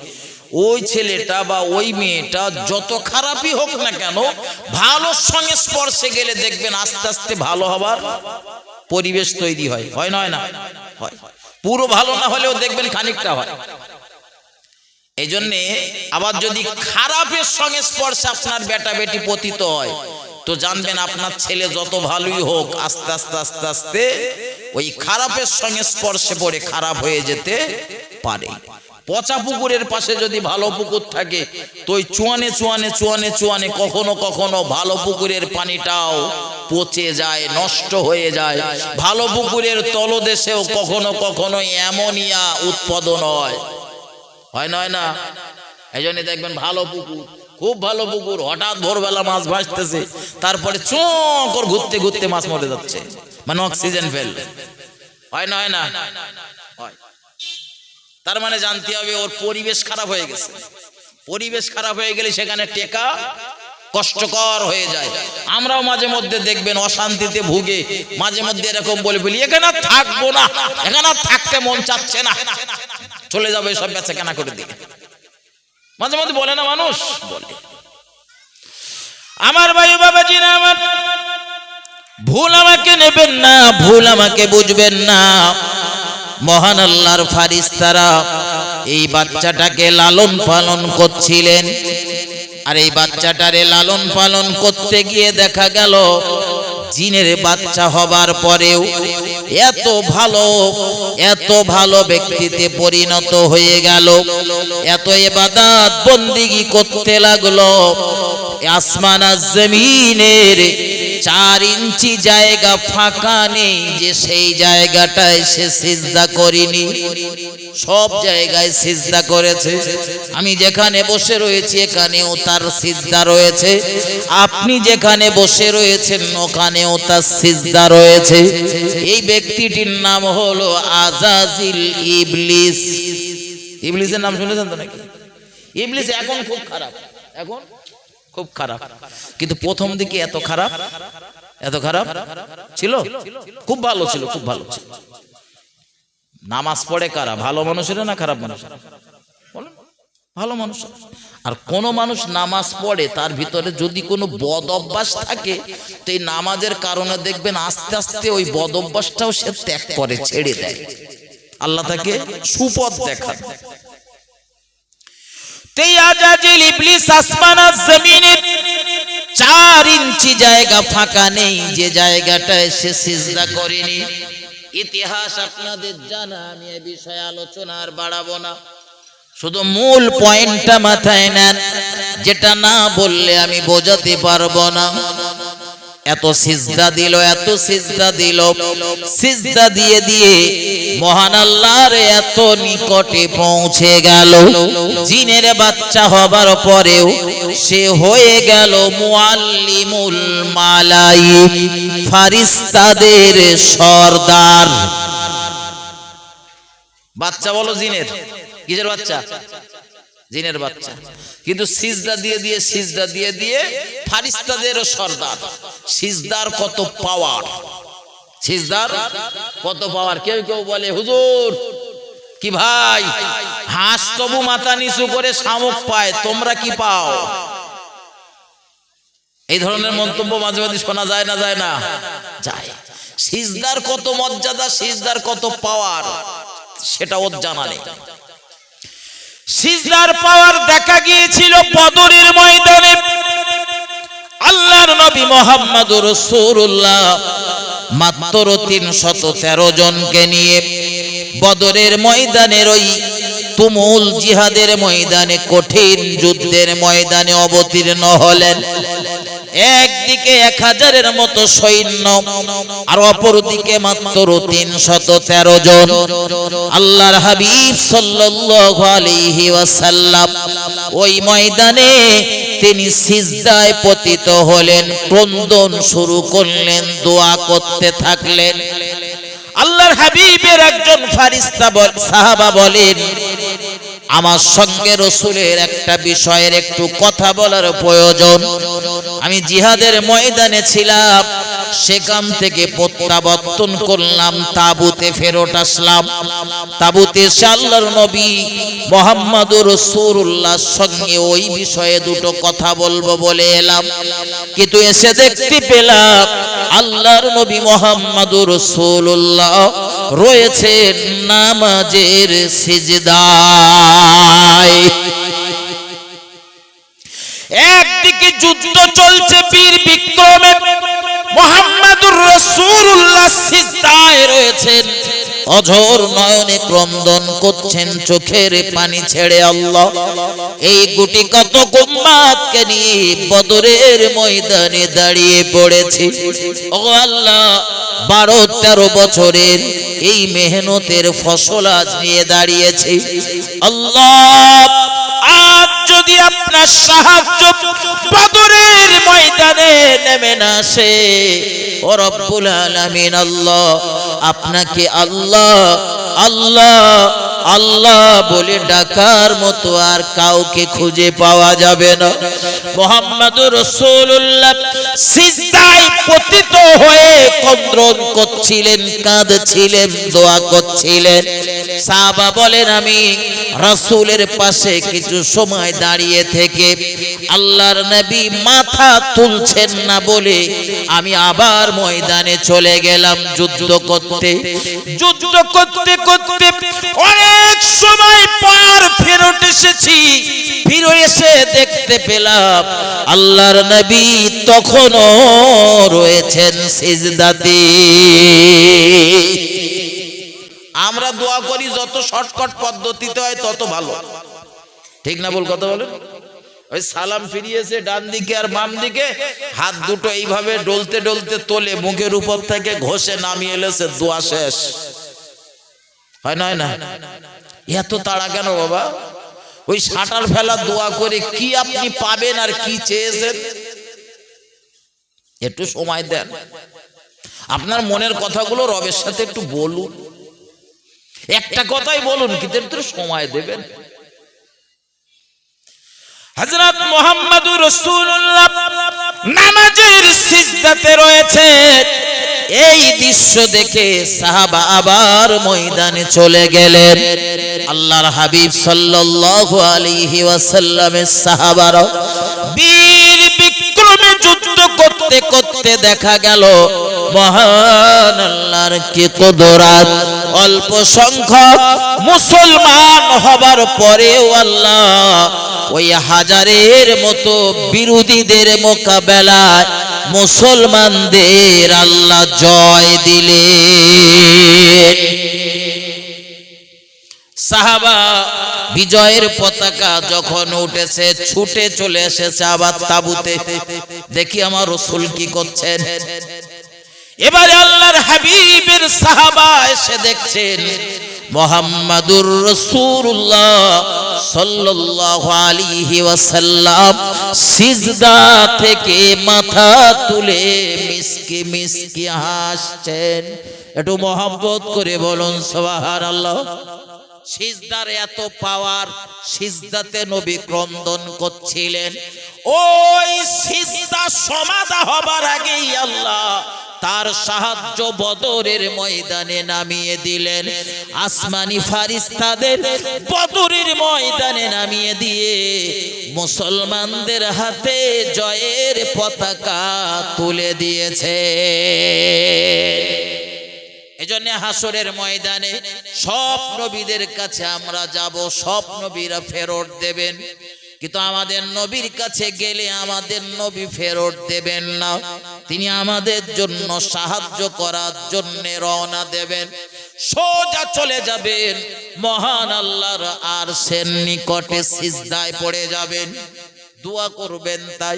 ওই ছেলেটা বা ওই মেয়েটা যত খারাপই হোক না কেন, ভালোর সঙ্গে স্পর্শে গেলে দেখবেন আস্তে আস্তে ভালো হবার পরিবেশ তৈরি হয়। হয় না? হয় না? হয়। পুরো ভালো না হলেও দেখবেন খানিকটা হয়। এই জন্যে আবার যদি খারাপের সঙ্গে স্পর্শে আপনার বেটা বেটি পতিত হয়, তো জানবেন আপনার ছেলে যত ভালোই হোক, আস্তে আস্তে আস্তে আস্তে ওই খারাপের সঙ্গে স্পর্শে পড়ে খারাপ হয়ে যেতে পারে। পচা পুকুরের পাশে যদি ভালো পুকুর থাকে, তো ওই চুয়ানে চুয়ানে চুয়ানে চুয়ানে কখনো কখনো ভালো পুকুরের পানিটাও পচে যায়, নষ্ট হয়ে যায়। ভালো পুকুরের তলদেশেও কখনো কখনো অ্যামোনিয়া উৎপাদন হয়। হয় না? হয় না? এই জন্য দেখবেন ভালো পুকুর, খুব ভালো পুকুর, হঠাৎ ভোরবেলা মাছ ভাসতেছে, তারপরে চোখ ঘুরতে ঘুরতে মাছ মরে যাচ্ছে, মানে অক্সিজেন ফেল। হয় না? হয় না? হয়। তার মানে জানতে হবে ওর পরিবেশ খারাপ হয়ে গেছে। পরিবেশ খারাপ হয়ে গেলে সেখানে টেকা কষ্টকর হয়ে যায়। আমরাও মাঝে মধ্যে দেখবেন অশান্তিতে ভুগে মাঝে মধ্যে এরকম বলি এখানে থাকবো না, এখানে থাকতে মন চাচ্ছে না, চলে যাবে, সব বেচা কেনা করে দিয়ে। মাঝে মধ্যে বলে না মানুষ? বলে। আমার ভাই বাবাজিরা, আমার ভুল আমাকে নেবেন না, ভুল আমাকে বুঝবেন না। মহান আল্লাহর ফারিস্তারা এই বাচ্চাটাকে লালন পালন করছিলেন, আর এই বাচ্চাটারে লালন পালন করতে গিয়ে দেখা গেল জিনের বাচ্চা হবার পরেও এত ভালো ব্যক্তিতে পরিণত হয়ে গেল, এত ইবাদত বন্দেগী করতে লাগলো, আসমান আর জমিনের 4 ইঞ্চি জায়গা ফাঁকা নেই যে সেই জায়গাটায় সে সিজদা করেনি, সব জায়গায় সিজদা করেছে। আমি যেখানে বসে রয়েছি এখানেও তার সিজদা রয়েছে, আপনি যেখানে বসে রয়েছেন ওখানেও তার সিজদা রয়েছে। এই ব্যক্তিটির নাম হলো আজাজিল ইবলিস। ইবলিসের নাম শুনেছেন তো নাকি? ইবলিস এখন খুব খারাপ, এখন খুব খারাপ, কিন্তু প্রথম দিকে এত খারাপ ছিল? খুব ভালো ছিল, খুব ভালো ছিল। নামাজ পড়ে কারা? ভালো মানুষেরা না খারাপ মানুষেরা? বলেন, ভালো মানুষ। আর কোন মানুষ নামাজ পড়ে তার ভিতরে যদি কোনো বদ অভ্যাস থাকে, তো এই নামাজের কারণে দেখবেন আস্তে আস্তে ওই বদ অভ্যাসটাও সে ত্যাগ করে, ছেড়ে দেয়। আল্লাহ তাকে সুপথ দেখান। আজাজিল ইবলিস আসমান আর জমিনে 4 ইঞ্চি জায়গা ফাঁকা নেই যে জায়গাটায় সে সিজদা করেনি। ইতিহাস আপনাদের জানা, আমি এই বিষয়ে আলোচনা আর বাড়াবো না, শুধু মূল পয়েন্টটা মাথায় নেন, যেটা না বললে আমি বোঝাতে পারবো না। এত সিজদা দিল, এত সিজদা দিল, সিজদা দিয়ে দিয়ে মহান আল্লাহর এত নিকটে পৌঁছে গেল। জিনের বাচ্চা হবার পরেও সে হয়ে গেল মুআল্লিমুল মালাইক, ফারিস্তাদের সরদার। বাচ্চা বলো জিনের, কিসের বাচ্চা? জিনের বাচ্চা, কিন্তু সিজদা দিয়ে দিয়ে ফারিস্তাদেরও সরদার। সিজদার কত পাওয়ার, সিজদার কত পাওয়ার। কেউ কেউ বলে হুজুর কি ভাই, হাঁস তবু মাথা নিচু করে শামুক পায়, তোমরা কি পাও? এই ধরনের মন্তব্য মাঝে মাঝে শোনা যায় না? যায় না? যায়। সিজদার কত মর্যাদা, সিজদার কত পাওয়ার, সেটা ওর জানা নেই। সিজদার পাওয়ার দেখা গিয়েছিল বদরের ময়দানে। আল্লাহর নবী মুহাম্মদুর রাসূলুল্লাহ মাত্র 313 জনকে নিয়ে বদরের ময়দানের ওই তুমুল জিহাদের ময়দানে, কঠিন যুদ্ধের ময়দানে অবতীর্ণ হলেন। একদিকে 1000-এর মতো সৈন্য, আর অপরদিকে মাত্র 313 জন। আল্লাহর হাবিব সাল্লাল্লাহু আলাইহি ওয়াসাল্লাম ওই ময়দানে তিনি সিজদায় পতিত হলেন, ক্রন্দন শুরু করলেন, দোয়া করতে থাকলেন। আল্লাহর হাবিবের একজন ফারিস্তা সাহাবা বলেন, আমার সঙ্গে রাসূলের একটা বিষয়ের একটু কথা বলার প্রয়োজন। আমি জিহাদের ময়দানে ছিলাম, সেখান থেকে প্রত্যাবর্তন করলাম, তাবুতে ফেরত আসলাম। তাবুতে আল্লাহর নবী মুহাম্মদুর রাসূলুল্লাহর সঙ্গে ওই বিষয়ে দুটো কথা বলবো বলে এলাম, কিন্তু এসে দেখতে পেলাম আল্লাহর নবী মুহাম্মদুর রাসূলুল্লাহ রয়েছেন নামাজের সিজদায়। একদিকে যুদ্ধ চলছে বীর বিক্রমে, মুহাম্মদুর রাসূলুল্লাহ সিজদায় রয়েছেন, অঝোর নয়নে ক্রন্দন করছেন, চোখের পানি ছেড়ে। আল্লাহ, এই গুটি কত উম্মতকে নিয়ে বদরের ময়দানে দাঁড়িয়ে পড়েছি। ও আল্লাহ, 12-13 বছরের এই মেহনতের ফসল আজ নিয়ে দাঁড়িয়েছি। আল্লাহ, আজ যদি আপনার সাহায্য বদরের ময়দানে নেমে না আসে, ও রব্বুল আলামিন, আল্লাহ, আপনাকে আল্লাহ আল্লাহ আল্লাহ বলে ডাকার মতো আর কাউকে খুঁজে পাওয়া যাবে না। মুহাম্মদুর রাসূলুল্লাহ সিজদায় পতিত হয়ে ক্রন্দন করছিলেন, কাঁদছিলেন, দোয়া করছিলেন। সাহাবা বলেন, আমি রাসূলের পাশে কিছু সময় দাঁড়িয়ে থেকে আল্লাহর নবী মাথা তুলছেন না বলে আমি আবার ময়দানে চলে গেলাম যুদ্ধ করতে। যুদ্ধ করতে করতে অনেক সময় পর ফেরত এসেছি। ফিরে এসে দেখতে পেলাম আল্লাহর নবী তখনও রয়েছেন সিজদাতে। আমরা দোয়া করি যত শর্টকাট পদ্ধতিতে হয় তত ভালো, ঠিক না? বল কথা বলেন। ওই সালাম ফিরিয়েছে ডান দিকে আর বাম দিকে, হাত দুটো এইভাবে ডলতে ডলতে তোলে, মুখের উপর থেকে ঘষে নামিয়ে এলেছে, দোয়া শেষ। হয় না? এত তাড়া কেন বাবা? ওই শাটার ফেলা দোয়া করে কি আপনি পাবেন আর কি চেয়েছেন? একটু সময় দেন, আপনার মনের কথাগুলো রবের সাথে একটু বলুন। একটা কথাই বলুন, কিন্তু একটু সময় দেবেন। হযরত মুহাম্মদুর রাসূলুল্লাহ নামাজের সিজদাতে রয়েছে। এই দৃশ্য দেখে সাহাবা আবার ময়দানে চলে গেলেন। আল্লাহর হাবিব সাল্লাল্লাহু আলাইহি ওয়াসাল্লামের সাহাবারা বীর বিক্রমে যুদ্ধ করতে করতে দেখা গেল মহান আল্লাহর কি কুদরত। অল্প সংখ্যক মুসলমান হবার পরেও আল্লাহ ওই 1000-এর মতো বিরোধীদের মোকাবেলায় মুসলমানদের আল্লাহ জয় দিলেন। সাহাবা বিজয়ের পতাকা যখন উঠেছে, ছুটে চলে এসেছে আবার তাবুতে। দেখি আমার রাসূল কি করছেন। এবারে আল্লাহর হাবিবের সাহাবা এসে দেখছেন মুহাম্মাদুর রাসূলুল্লাহ সাল্লাল্লাহু আলাইহি ওয়াসাল্লাম সিজদা থেকে মাথা তুলে মিসকি মিসকি হাসছেন। একটু মহব্বত করে বলুন সুবহানাল্লাহ। সিজদার এত পাওয়ার, সিজদাতে নবী ক্রন্দন করছিলেন। ওই সিজদা সমাধা হবার আগেই আল্লাহ তার সাহায্য বদরের ময়দানে নামিয়ে দিলেন। আসমানি ফারিস্তাদের বদরের ময়দানে নামিয়ে দিয়ে মুসলমানদের হাতে জয়ের পতাকা তুলে দিয়েছে। এজন্য হাসরের ময়দানে সব নবীদের কাছে আমরা যাব, সব নবীরা ফেরত দেবেন, কিন্তু আমাদের নবীর কাছে গেলে আমাদের নবী ফেরত দেবেন না। তিনি আমাদের জন্য সাহায্য করার জন্য রওনা দেবেন, সোজা চলে যাবেন মহান আল্লাহর আরশের নিকটে সিজদায় পড়ে যাবেন, দোয়া করবেন। তাই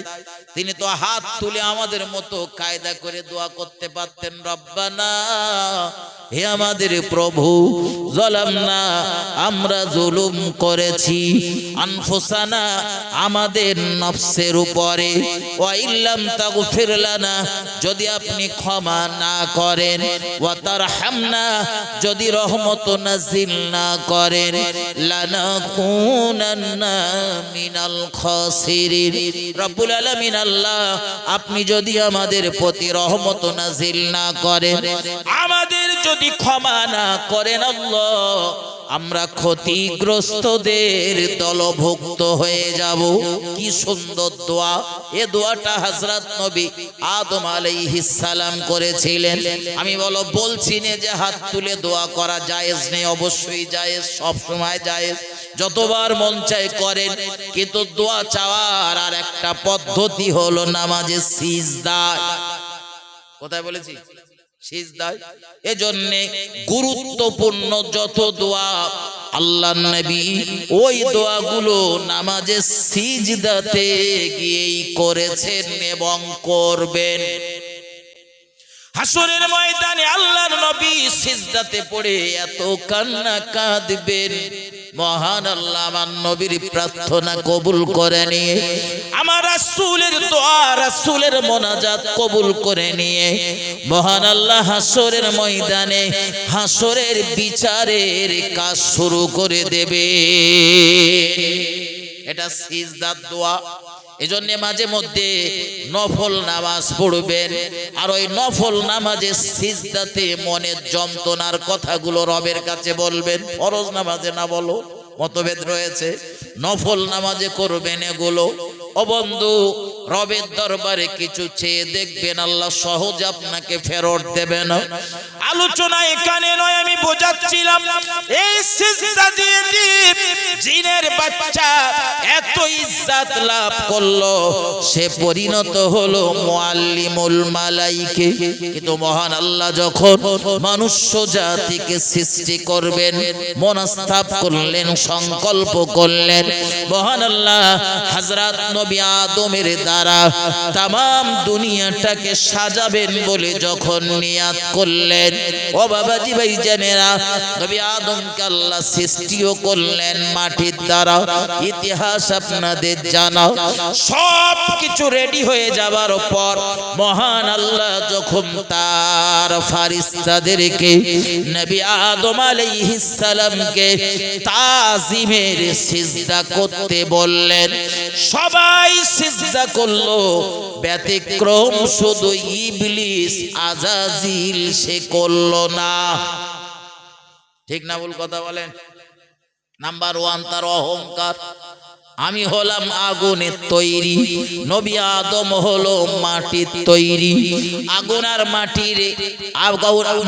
তিনি তো হাত তুলে আমাদের মতো কায়দা করে দোয়া করতে পারতেন, রব্বানা, হে আমাদের প্রভু, যালামনা, আমরা জুলুম করেছি, আনফুসানা, আমাদের নফসের উপরে, ওয়া ইল্লাম তাগফির লানা, যদি আপনি ক্ষমা না করেন, ওয়া তারহামনা, যদি রহমত নাযিল না করেন, লানাকুনান্না মিনাল খাসিরিন। রব্বুল আলামিন আল্লাহ, আপনি যদি আমাদের প্রতি রহমত নাযিল না করেন, আমাদের যদি ক্ষমা না করেন আল্লাহ, আমরা ক্ষতিগ্রস্তদের দলভুক্ত হয়ে যাব। কি সুন্দর দোয়া! এ দোয়াটা হযরত নবী আদম আলাইহিস সালাম করেছিলেন। আমি বলছি না যে হাত তুলে দোয়া করা জায়েজ নেই, অবশ্যই জায়েজ, সব সময় জায়েজ, যতবার মন চায় করেন, কিন্তু দোয়া চাওয়ার আর একটা পদ্ধতি হলো নামাজে সিজদা। কোথায় বলেছি? সিজদায়। এজন্য গুরুত্বপূর্ণ যত দোয়া আল্লাহর নবী ওই দোয়াগুলো নামাজে সিজদাতে গিয়েই করেছেন এবং করবেন। হাসরের ময়দানে আল্লাহর নবী সিজদাতে পড়ে এত কান্না কাঁদবেন, মহান আল্লাহ আমার নবীর প্রার্থনা কবুল করে নিয়ে, আমার রাসূলের দোয়া, রাসূলের মোনাজাত কবুল করে নিয়ে মহান আল্লাহ হাসরের ময়দানে হাসরের বিচারের কাজ শুরু করে দেবে। এটা সিজদার দোয়া। এজন্য মাঝে মধ্যে নফল নামাজ পড়বেন, আর ওই নফল নামাজে সিজদাতে মনের যন্ত্রণার কথাগুলো রবের কাছে বলবেন। ফরজ নামাজে না বলো, মতভেদ রয়েছে, নফল নামাজে করবেন এগুলো। ও বন্ধু, রবের দরবারে কিছু চেয়ে দেখবেন, আল্লাহ সহজে আপনাকে ফেরত দেবে না। আলোচনা এখানে নয়, আমি বোঝাচ্ছিলাম এই সিজদা দিয়ে জিনের বাচ্চা এত ইজ্জত লাভ করলো, সে পরিণত হলো মুআল্লিমুল মালাইকে। কিন্তু মহান আল্লাহ যখন মনুষ্য জাতিকে সৃষ্টি করবেন, মনস্তাব করলেন, সংকল্প করলেন, মহান আল্লাহ হযরত নবী আদমের দ্বারা তামাম দুনিয়াটাকে সাজাবেন বলে যখন নিয়াত করলেন, ও বাবাজি ভাইজানেরা, নবী আদমকে আল্লাহ সৃষ্টিও করলেন মাটির দ্বারা। ইতিহাস আপনাদের জানা। সব কিছু রেডি হয়ে যাবার পর মহান আল্লাহ যখন তার ফারিস্তাদেরকে নবী আদম আলাইহিস সালামকে তাজিমের সিজদা করতে বললেন, সবাই সিজদা করলো, ব্যতিক্রম শুধু ইবলিস আজাজিল সে করলো না। ঠিক না ভুল কথা বলেন? নাম্বার 1 তার অহংকার। আমি হলাম আগুনের তৈরি, নবী আদম হলো মাটির তৈরি। আগুন আর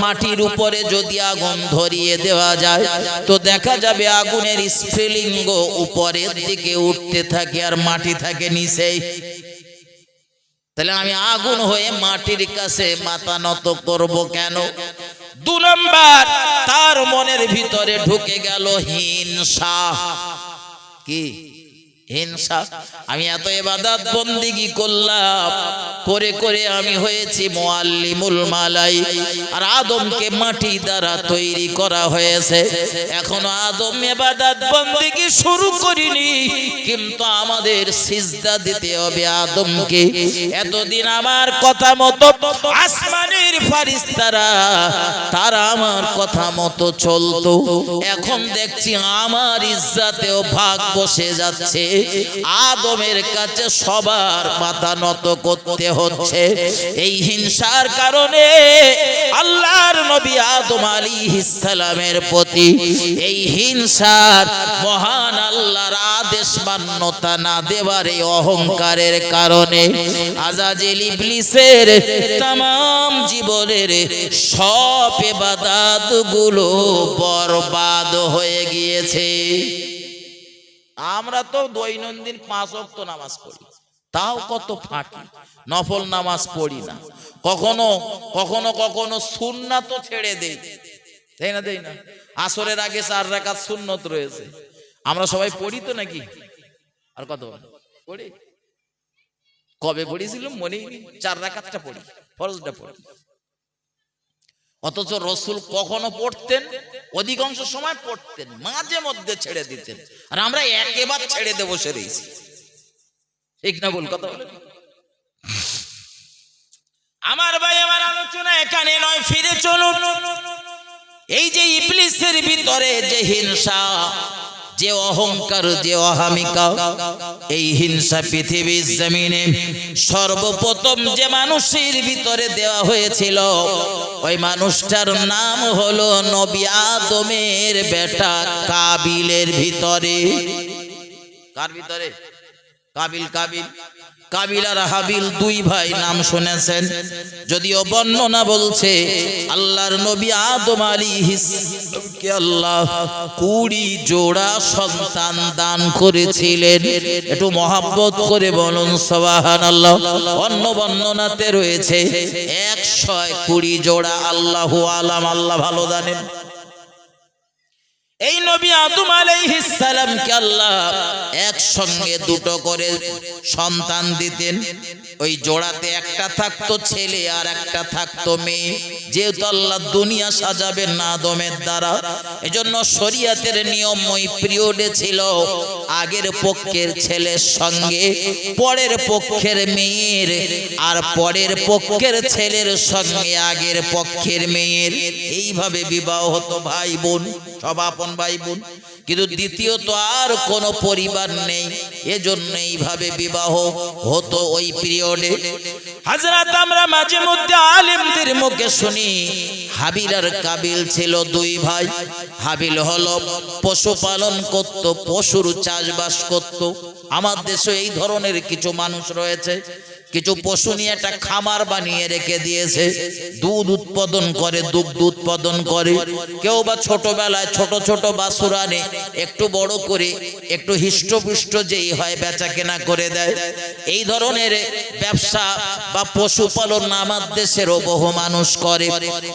মাটির উপরে যদি আগুন ধরিয়ে দেওয়া যায় তো দেখা যাবে আগুনের স্ফুলিঙ্গ উপরের দিকে উঠতে থাকে আর মাটি থাকে নিচেই। তাহলে আমি আগুন হয়ে মাটির কাছে মাথা নত করব কেন? 2 নাম্বার, তার মনের ভিতরে ঢুকে গেল হিংসা। কি হিংসা? আমি এত ইবাদত বন্দেগী করলাম, করে করে আমি হয়েছি মুআল্লিমুল মালাইক, আর আদমকে মাটি দ্বারা তৈরি করা হয়েছে। এখনো আদম ইবাদত বন্দেগী শুরু করিনি, কিন্তু আমাদের সিজদা দিতে হবে আদমকে। এতদিন আমার কথা মতো আসমানের ফারিস্তারা তারা আমার কথা মতো চলতো, এখন দেখছি আমার ইজ্জতেও ভাগ বসে যাচ্ছে। আদমের কাছে সবার মাথা নত করতে হচ্ছে। এই হিংসার কারণে আল্লাহর নবী আদম আলাইহিস সালামের প্রতি এই হিংসার মহান আল্লাহর আদেশ মান্যতা না দেওয়ার এই অহংকারের কারণে আজাজিল ইবলিসের तमाम জীবনের সব ইবাদতগুলো বরবাদ হয়ে গিয়েছে। আমরা তো দৈনন্দিন 5 ওয়াক্ত নামাজ পড়ি, তাও কত ফাঁকি, নফল নামাজ পড়ি না, কখনো কখনো কখনো সুন্নাত তো ছেড়ে দেই, তাই না? দেই না? আসরের আগে 4 রাকাত সুন্নত রয়েছে, আমরা সবাই পড়ি তো নাকি? আর কত পড়ি? কবে পড়েছিলাম মনেই নেই, 4 রাকাতটা পড়ি, ফরজটা পড়ি। অথচ রসুল কখনো পড়তেন, অধিকাংশ সময় পড়তেন, মাঝে মধ্যে ছেড়ে দিতেন, আর আমরা একেবারে ছেড়ে দেবো সেরেছি, ঠিক না? বল কথা বলে আমার ভাই, আমার আলোচনা এখানে নয়, ফিরে চলুন। এই যে ইবলিসের ভিতরে যে হিংসা, যে অহংকার, যে অহমিকা, এই হিংসা পৃথিবীর জমিনে সর্বপ্রথম যে মানুষের ভিতরে দেওয়া হয়েছিল, ওই মানুষটার নাম হলো নবী আদমের বেটা কাবিলের ভিতরে। কার ভিতরে? কাবিল। কাবিল আর হাবিল 2 ভাই, নাম শুনেছেন? যদিও বর্ণনা বলছে আল্লাহর নবী আদম আলাইহিস সালামকে আল্লাহ 20 জোড়া সন্তান দান করেছিলেন। একটু মহব্বত করে বলুন সুবহানাল্লাহ। অন্য বর্ণনাতে রয়েছে 120 জোড়া, আল্লাহু আলাম, আল্লাহ ভালো জানেন। এই নবী আদম আলাইহিস সালামকে আল্লাহ একসঙ্গে 2টো করে সন্তান দিতেন। ওই জোড়াতে একটা থাকতো ছেলে আর একটা থাকতো মেয়ে, যেহেতু আল্লাহ দুনিয়া সাজাবেন না আদমের দ্বারা, এজন্য শরীয়তের নিয়ম ওই পিরিয়ডে ছিল আগের পক্ষের ছেলের সঙ্গে পরের পক্ষের মেয়ের, আর পরের পক্ষের ছেলের সঙ্গে আগের পক্ষের মেয়ের, এইভাবে বিবাহ হতো ভাই বোন, সব আপন ভাই বোন। কিন্তু দ্বিতীয়ত আর কোনো পরিবার নেই, এজন্য এইভাবে বিবাহ হতো ওই পিরিয়ডে। হযরত আমরা মাঝে মধ্যে আলেমদের মুখে শুনি হাবিল আর কাবিল ছিল 2 ভাই। হাবিল হলো পশুপালন করত, পশুর চাষবাস করত। আমার দেশে এই ধরনের কিছু মানুষ রয়েছে, কিছু পশু নিয়ে একটা খামার বানিয়ে রেখে দিয়েছে, দুধ উৎপাদন করে, দুগ্ধ উৎপাদন করে। কেউ বা ছোটবেলায় ছোট ছোট বাছুর আনে, একটু বড় করে একটু হিষ্টপুষ্ট যেই হয় বেচা কেনা করে দেয়। এই ধরনের ব্যবসা বা পশুপালন আমার দেশেরও বহু মানুষ করে।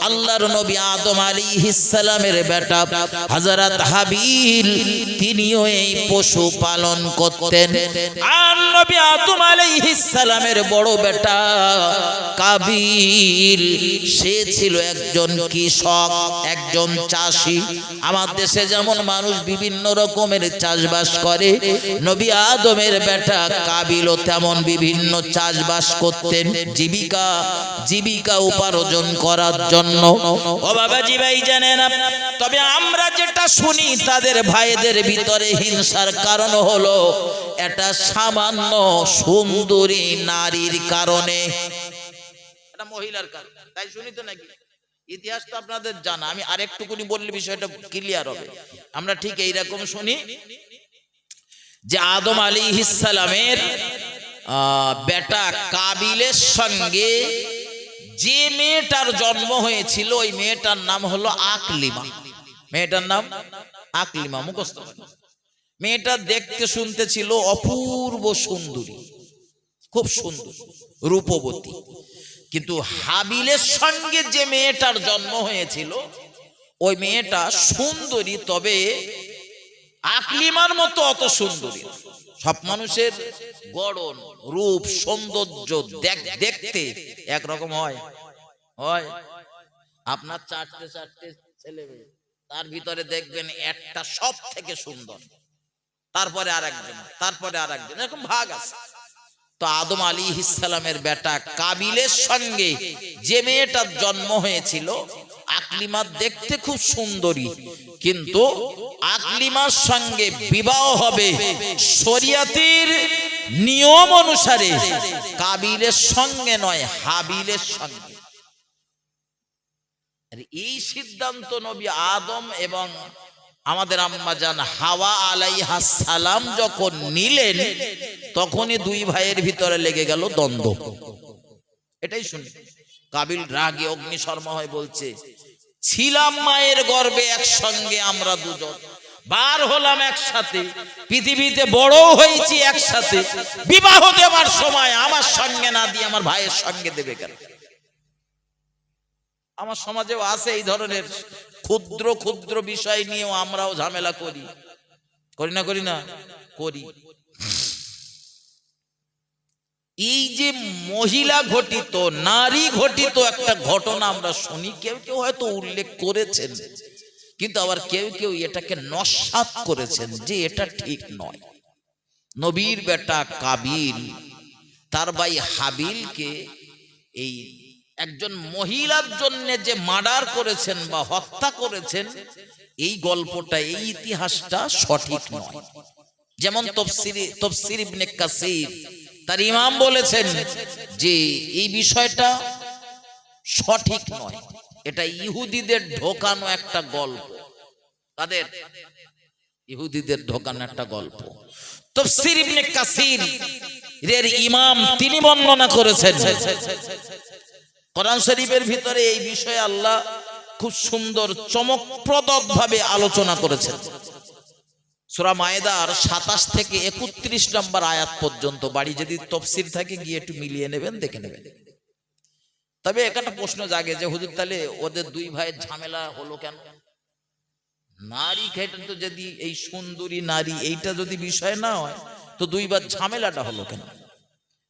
আল্লাহর নবী আদম আলাইহিস সালামের বেটা হযরত হাবিল, তিনিও এই পশু পালন করতেন। আর নবী আদম আলাইহিস সালামের বড় বেটা কাবিল, সে ছিল একজন কৃষক, একজন চাষি। আমার দেশে যেমন মানুষ বিভিন্ন রকমের চাষবাস করে, নবী আদমের বেটা কাবিলও তেমন বিভিন্ন চাষবাস করতেন জীবিকা উপার্জন করার জন্য। ও বাবাজি ভাই জানেন, তবে আমরা যেটা শুনি তাদের ভাইদের ভিতরে হিংসার কারণ হলো এটা সামান্য সুন্দরী নারীর কারণে, এটা মহিলার কারণে। তাই শুনি তো নাকি? ইতিহাস তো আপনাদের জানা, আমি আরেকটুকুনি বললে বিষয়টা ক্লিয়ার হবে। আমরা ঠিক এইরকম শুনি যে আদম আলাইহিস সালামের বেটা কাবিলের সঙ্গে যে মেয়েটার জন্ম হয়েছিল, ওই মেয়েটার নাম হলো আকলিমা। মেয়েটার নাম আকলিমা, মুখস্থ। মেয়েটা দেখতে শুনতে ছিল অপূর্ব সুন্দরী, খুব সুন্দর, রূপবতী। কিন্তু হাবিলের সঙ্গে যে মেয়েটার জন্ম হয়েছিল, ওই মেয়েটা সুন্দরী, তবে আকলিমার মতো অত সুন্দরী। সব মানুষের গড়ন, রূপ, সৌন্দর্য দেখতে একরকম হয়। আপনার 4টে ছেলে মেয়ে, তার ভিতরে দেখবেন একটা সব থেকে সুন্দর, তারপরে আরেকজন, তারপরে আরেকজন, এরকম ভাগ আছে। তো আদম আলাইহিস সালামের বেটা কাবিলের সঙ্গে যে মেয়েটার জন্ম হয়েছিল, আকলিমা দেখতে খুব সুন্দরী, কিন্তু আকলিমার সঙ্গে বিবাহ হবে শরীয়তের নিয়ম অনুসারে, কাবিলের সঙ্গে নয়, হাবিলের সঙ্গে। এই সিদ্ধান্ত নবী আদম এবং আমাদের আম্মা জান হাওয়া আলাইহাস সালাম যখন নিলেন, তখনই 2 ভাইয়ের ভিতরে লেগে গেল দ্বন্দ্ব। এটাই শুনি। কাবিল রাগে অগ্নিশর্মা হয়ে বলছে, ছিলাম মায়ের গর্ভে একসঙ্গে আমরা দুজন, বার হলাম একসাথে, পৃথিবীতে বড় হয়েছি একসাথে, বিবাহ দেওয়ার সময় আমার সঙ্গে না দিয়ে আমার ভাইয়ের সঙ্গে দেবে কেন? আমার সমাজেও আছে এই ধরনের ক্ষুদ্র ক্ষুদ্র বিষয় নিয়েও আমরাও ঝামেলা করি, করি না? করি না? করি। এই যে মহিলা ঘটিত, নারী ঘটিত একটা ঘটনা আমরা শুনি, কেউ কেউ হয়তো উল্লেখ করেছেন, কিন্তু আবার কেউ কেউ এটাকে নস্যাৎ করেছেন যে এটা ঠিক নয়। নবীর বেটা কাবিল তার ভাই হাবিলকে এই একজন মহিলার জন্য যে মার্ডার করেছেন বা হত্যা করেছেন, এই গল্পটা, এই ইতিহাসটা সঠিক নয়। যেমন তফসির ইবনে কাসির তার ইমাম বলেছেন যে এই বিষয়টা সঠিক নয়, এটা ইহুদিদের ঢোকানো একটা গল্প। তাদের ইহুদিদের ঢোকানো একটা গল্প। তফসির ইবনে কাসির এর ইমাম তিনি বর্ণনা করেছেন, কোরআন শরীফের ভিতরে এই বিষয়ে আল্লাহ খুব সুন্দর চমকপ্রদ ভাবে আলোচনা করেছেন। সূরা মায়েদার 27 থেকে 31 নম্বর আয়াত পর্যন্ত, বাড়ি যদি তফসির থাকে গিয়ে একটু মিলিয়ে নেবেন, দেখে নেবেন। তবে একটা প্রশ্ন জাগে যে হুজুর তাহলে ওদের দুই ভাইয়ের ঝামেলা হলো কেন? নারী খেটে তো যদি এই সুন্দরী নারী এইটা যদি বিষয় না হয় তো দুইবার ঝামেলাটা হলো কেন?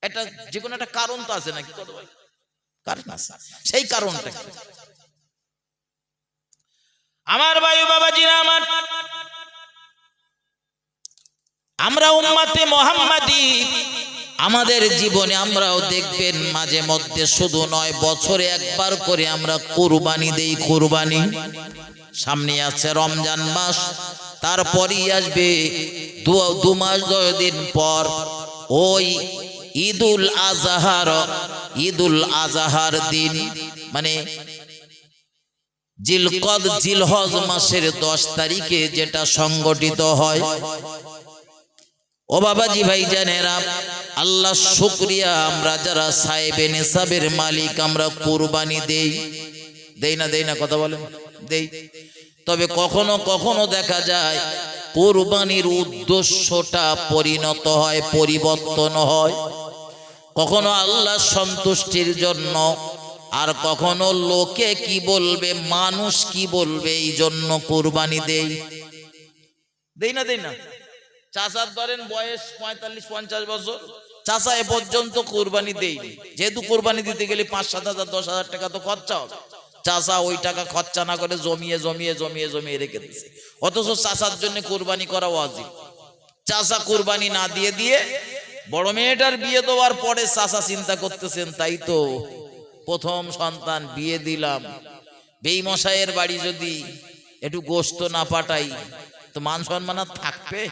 এটা যে কোনো একটা কারণ তো আছে নাকি? কারণ আছে, সেই কারণটা আমার ভাই বাবাজিরা আমার, আমরা উম্মতে মুহাম্মাদি আমাদের জীবনে আমরাও দেখবেন মাঝে মধ্যে, শুধু নয় বছরে একবার করে আমরা কুরবানি দেই। কুরবানি সামনে আছে রমজান মাস, তারপরই আসবে 2 মাস 10 দিন পর ওই ঈদুল আজহার দিন, মানে জিলহজ মাসের 10 তারিখে যেটা সংগঠিত হয়। ও বাবাজি ভাই জানেরা, আল্লাহ শুকরিয়া, আমরা যারা সাহেবে নিসাবের মালিক আমরা কুরবানি দেই না কথা বলেন, দেই। তবে কখনো কখনো দেখা যায় কুরবানির উদ্দেশ্যটা পরিণত হয়, পরিবর্তন হয়। কখনো আল্লাহ সন্তুষ্টির জন্য, আর কখনো লোকে কি বলবে, মানুষ কি বলবে, এই জন্য কুরবানি দেই না। চাচার ধরেন বয়স 45-50 বছর, চাচা এ পর্যন্ত কুরবানি দেয়নি। যেহেতু কুরবানি দিতে গেলে 5-7 হাজার 10 হাজার টাকা তো খরচা হবে, চাচা ওই টাকা খরচা না করে জমিয়ে রেখে দিচ্ছে। অথচ চাচার জন্য কুরবানি করা ওয়াজিব। চাচা কুরবানি না দিয়ে বড় মেয়েটার বিয়ে দেওয়ার পরে চাচা চিন্তা করতেছেন, তাই তো প্রথম সন্তান বিয়ে দিলাম, বেঈমশাইয়ের বাড়ি যদি একটু গোশত না পাঠাই তো মান সম্মান থাকবে,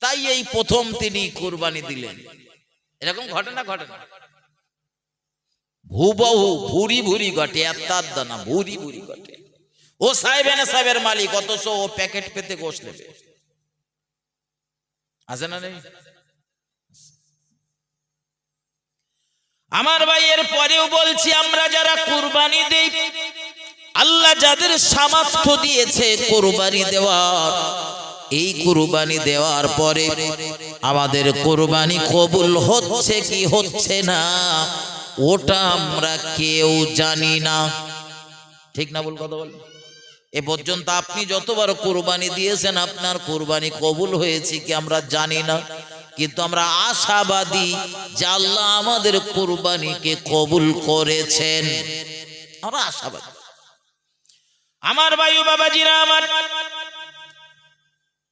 তাই এই প্রথম তিনি কুরবানি দিলেন। এরকম ঘটনা হুবহু ভুরি ঘটে, এত্তাদ্দা না, ভুরি ঘটে। ও সাহেবের মালিক, অথচ ও প্যাকেট পেতে গোশ নেবে, আছে না নেই? আমার ভাইয়ের পরেও বলছি, আমরা যারা কুরবানি দেই, আল্লাহ যাদের সামর্থ্য দিয়েছে কুরবানি দেওয়ার, এই কুরবানি দেওয়ার পরে আমাদের কুরবানি কবুল হচ্ছে কি হচ্ছে না ওটা আমরা কেউ জানি না। ঠিক না ভুল কথা বল? এ পর্যন্ত আপনি যতবার কুরবানি দিয়েছেন আপনার কুরবানি কবুল হয়েছে কি আমরা জানি না, কিন্তু আমরা আশাবাদী যে আল্লাহ আমাদের কুরবানিকে কবুল করেছেন, আমরা আশাবাদী। আমার ভাই ও বাবাজিরা আমার,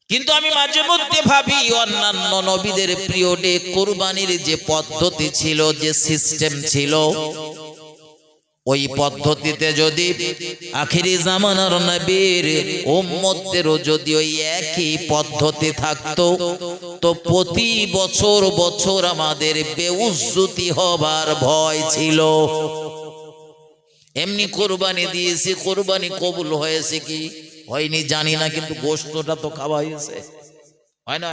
কিন্তু আমি মাঝে মধ্যে ভাবি অন্যান্য নবীদের পিরিয়ডে কুরবানির যে পদ্ধতি ছিল, যে সিস্টেম ছিল, ওই পদ্ধতিতে যদি আখিরি জামানার নবীর উম্মতদেরও যদি ওই একই পদ্ধতি থাকতো তো প্রতি বছর আমাদের বেউজ্জতি হবার ভয় ছিল। এমনি কুরবানি দিয়েছি, কুরবানি কবুল হয়েছে কি হয়নি জানি না, কিন্তু গোশতটা তো খাওয়া হয়েছে, হয় না?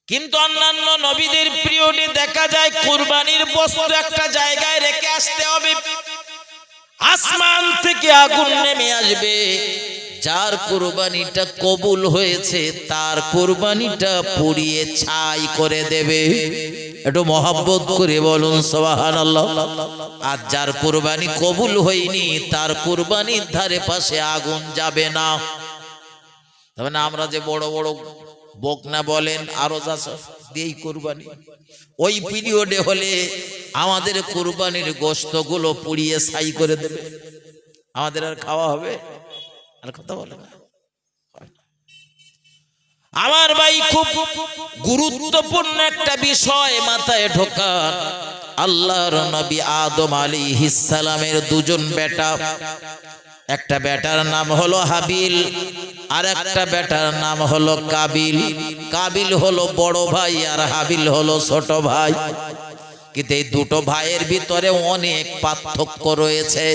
কিন্তু অন্যান্য নবীদের পিরিয়ডে দেখা যায় কুরবানির বস্তু একটা জায়গায় রেখে আসতে হবে, আসমান থেকে আগুন নেমে আসবে, যার কুরবানিটা কবুল হয়েছে তার কুরবানিটা পুড়িয়ে ছাই করে দেবে। একটু মহব্বত করে বলুন সুবহানাল্লাহ। আর যার কুরবানি কবুল হয়নি তার কুরবানির ধারে পাশে আগুন যাবে না। তবে না আমরা যে বড় বড় বকনা বলেন আরো যা দিয়েই কুরবানি, ওই পিরিয়ডে হলে আমাদের কুরবানির গোশতগুলো পুড়িয়ে ছাই করে দেবে, আমাদের আর খাওয়া হবে? আর কথা বলে না। আমার ভাই খুব গুরুত্বপূর্ণ একটা বিষয় মাথায় ঢোকান। আল্লাহর নবী আদম আলাইহিস সালামের দুজন বেটা, একটা বেটার নাম হলো হাবিল আর একটা বেটার নাম হলো কাবিল। কাবিল হলো বড় ভাই আর হাবিল হলো ছোট ভাই। কিন্তু এই দুটো ভাইয়ের ভিতরে অনেক পার্থক্য রয়েছে।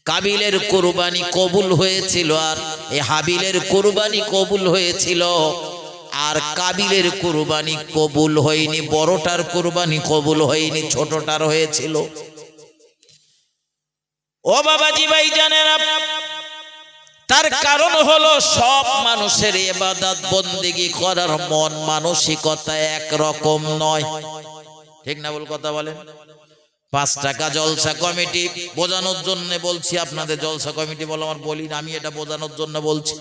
কাবিলের কুরবানি কবুল হয়েছিল আর এই হাবিলের কুরবানি কবুল হয়েছিল, আর কাবিলের কুরবানি কবুল হয়নি। বড়টার কুরবানি কবুল হয়নি, ছোটটার হয়েছিল। ও বাবাজি ভাই জানেন, তার কারণ হলো সব মানুষের ইবাদত বন্দেগী করার মন মানসিকতা একরকম নয়। ঠিক না ভুল কথা বলেন? 5 টাকা জলসা কমিটি বোঝানোর জন্য বলছি আপনাদের, জলসা কমিটি বলো আমার বলি না, আমি এটা বোঝানোর জন্য বলছি।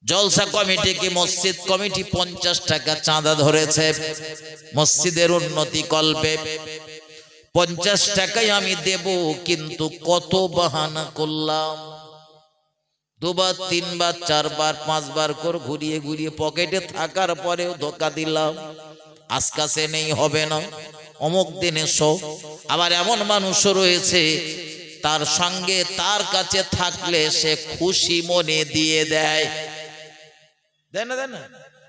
জলসা কমিটি কি মসজিদ কমিটি 50 টাকা চাঁদা ধরেছে মসজিদের উন্নতি কল্পে। 50 টাকাই আমি দেব, কিন্তু কত বাহানা করলাম, 2 বার 3 বার 4 বার 5 বার করে ঘুরিয়ে ঘুরিয়ে পকেটে থাকার পরেও ধোকা দিলাম। আজকাছে নেই, হবে না, অমুক দিন এসো। আবার এমন মানুষও রয়েছে তার সঙ্গে তার কাছে থাকলে সে খুশি মনে দিয়ে দেয়, দেয় না দেয় না?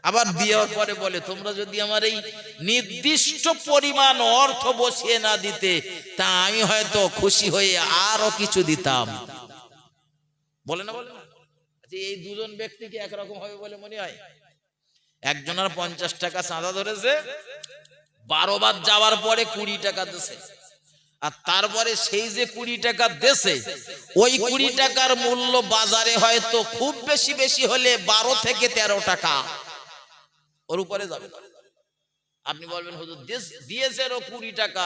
আবার দেওয়ার পরে বলে তোমরা যদি আমার এই নির্দিষ্ট পরিমাণ অর্থ বসিয়ে না দিতে তা আমি হয়তো খুশি হয়ে আরো কিছু দিতাম। বলে না বলে না? আচ্ছা, এই দুজন ব্যক্তি কি একরকম হবে বলে মনে হয়? একজনের 50 টাকা চাঁদা ধরেছে, 12 বার যাওয়ার পরে 20 টাকা দিছে, আর তারপরে সেই যে 20 টাকা দিছে ওই 20 টাকার মূল্য বাজারে হয়তো খুব বেশি বেশি হলে 12 থেকে 13 টাকা, ওর উপরে যাবে। আপনি বলবেন হুজুর দিয়েছে 20 টাকা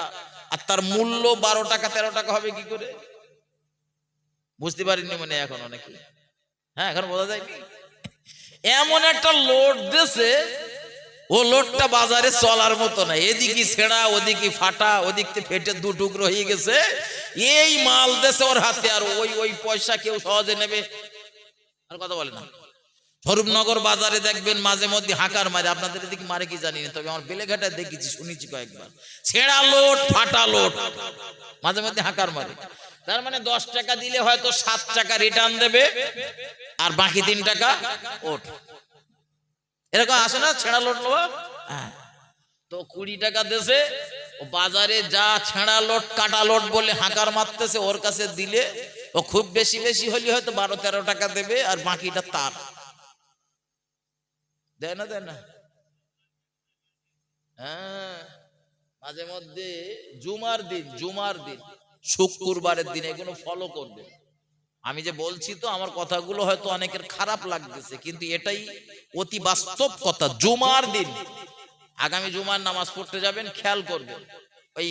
আর তার মূল্য 12 টাকা 13 টাকা হবে কি করে? বুঝতে পারেননি মনে এখন অনেকে? হ্যাঁ, এখন বোঝা যায়নি। এমন একটা লোড দিছে, ও লোডটা বাজারে চলার মতো না, এদিকে ছেঁড়া ওদিকে ফাটা, ওদিক থেকে ফেটে 2 টুকরো হয়ে গেছে। এই মাল দেশে ওর হাতে, আর ওই পয়সা কেউ সহজে নেবে? আর কথা বলে না। স্বরূপনগর বাজারে দেখবেন মাঝে মধ্যে হাঁকার মারে, আপনাদের এদিকে মারে কি জানি না, তবে আমার বেলেঘাটায় দেখেছি, শুনেছি কয়েকবার, ছেঁড়া লোড ফাটা লোড মাঝে মধ্যে হাঁকার মারে। তার মানে 10 টাকা দিলে হয়তো 7 টাকা রিটার্ন দেবে আর বাকি 3 টাকা ওঠ। এরকম আসে না ছেঁড়া লোড লোক? তো 20 টাকা দেশে ও বাজারে যা ছেঁড়া লোড কাটা লোড বলে হাঁকার মারতেছে, ওর কাছে দিলে ও খুব বেশি বেশি হলে হয়তো 12-13 টাকা দেবে আর বাকিটা তার। দেয় না দেয় না? হ্যাঁ, মাঝে মধ্যে জুমার দিন শুক্রবারের দিন এগুলো ফলো করবে। আমি যে বলছি তো আমার কথাগুলো হয়তো অনেকের খারাপ লাগতেছে, কিন্তু এটাই অতি বাস্তব কথা। জুমার দিন আগামী জুমার নামাজ পড়তে যাবেন, খেয়াল করবেন ওই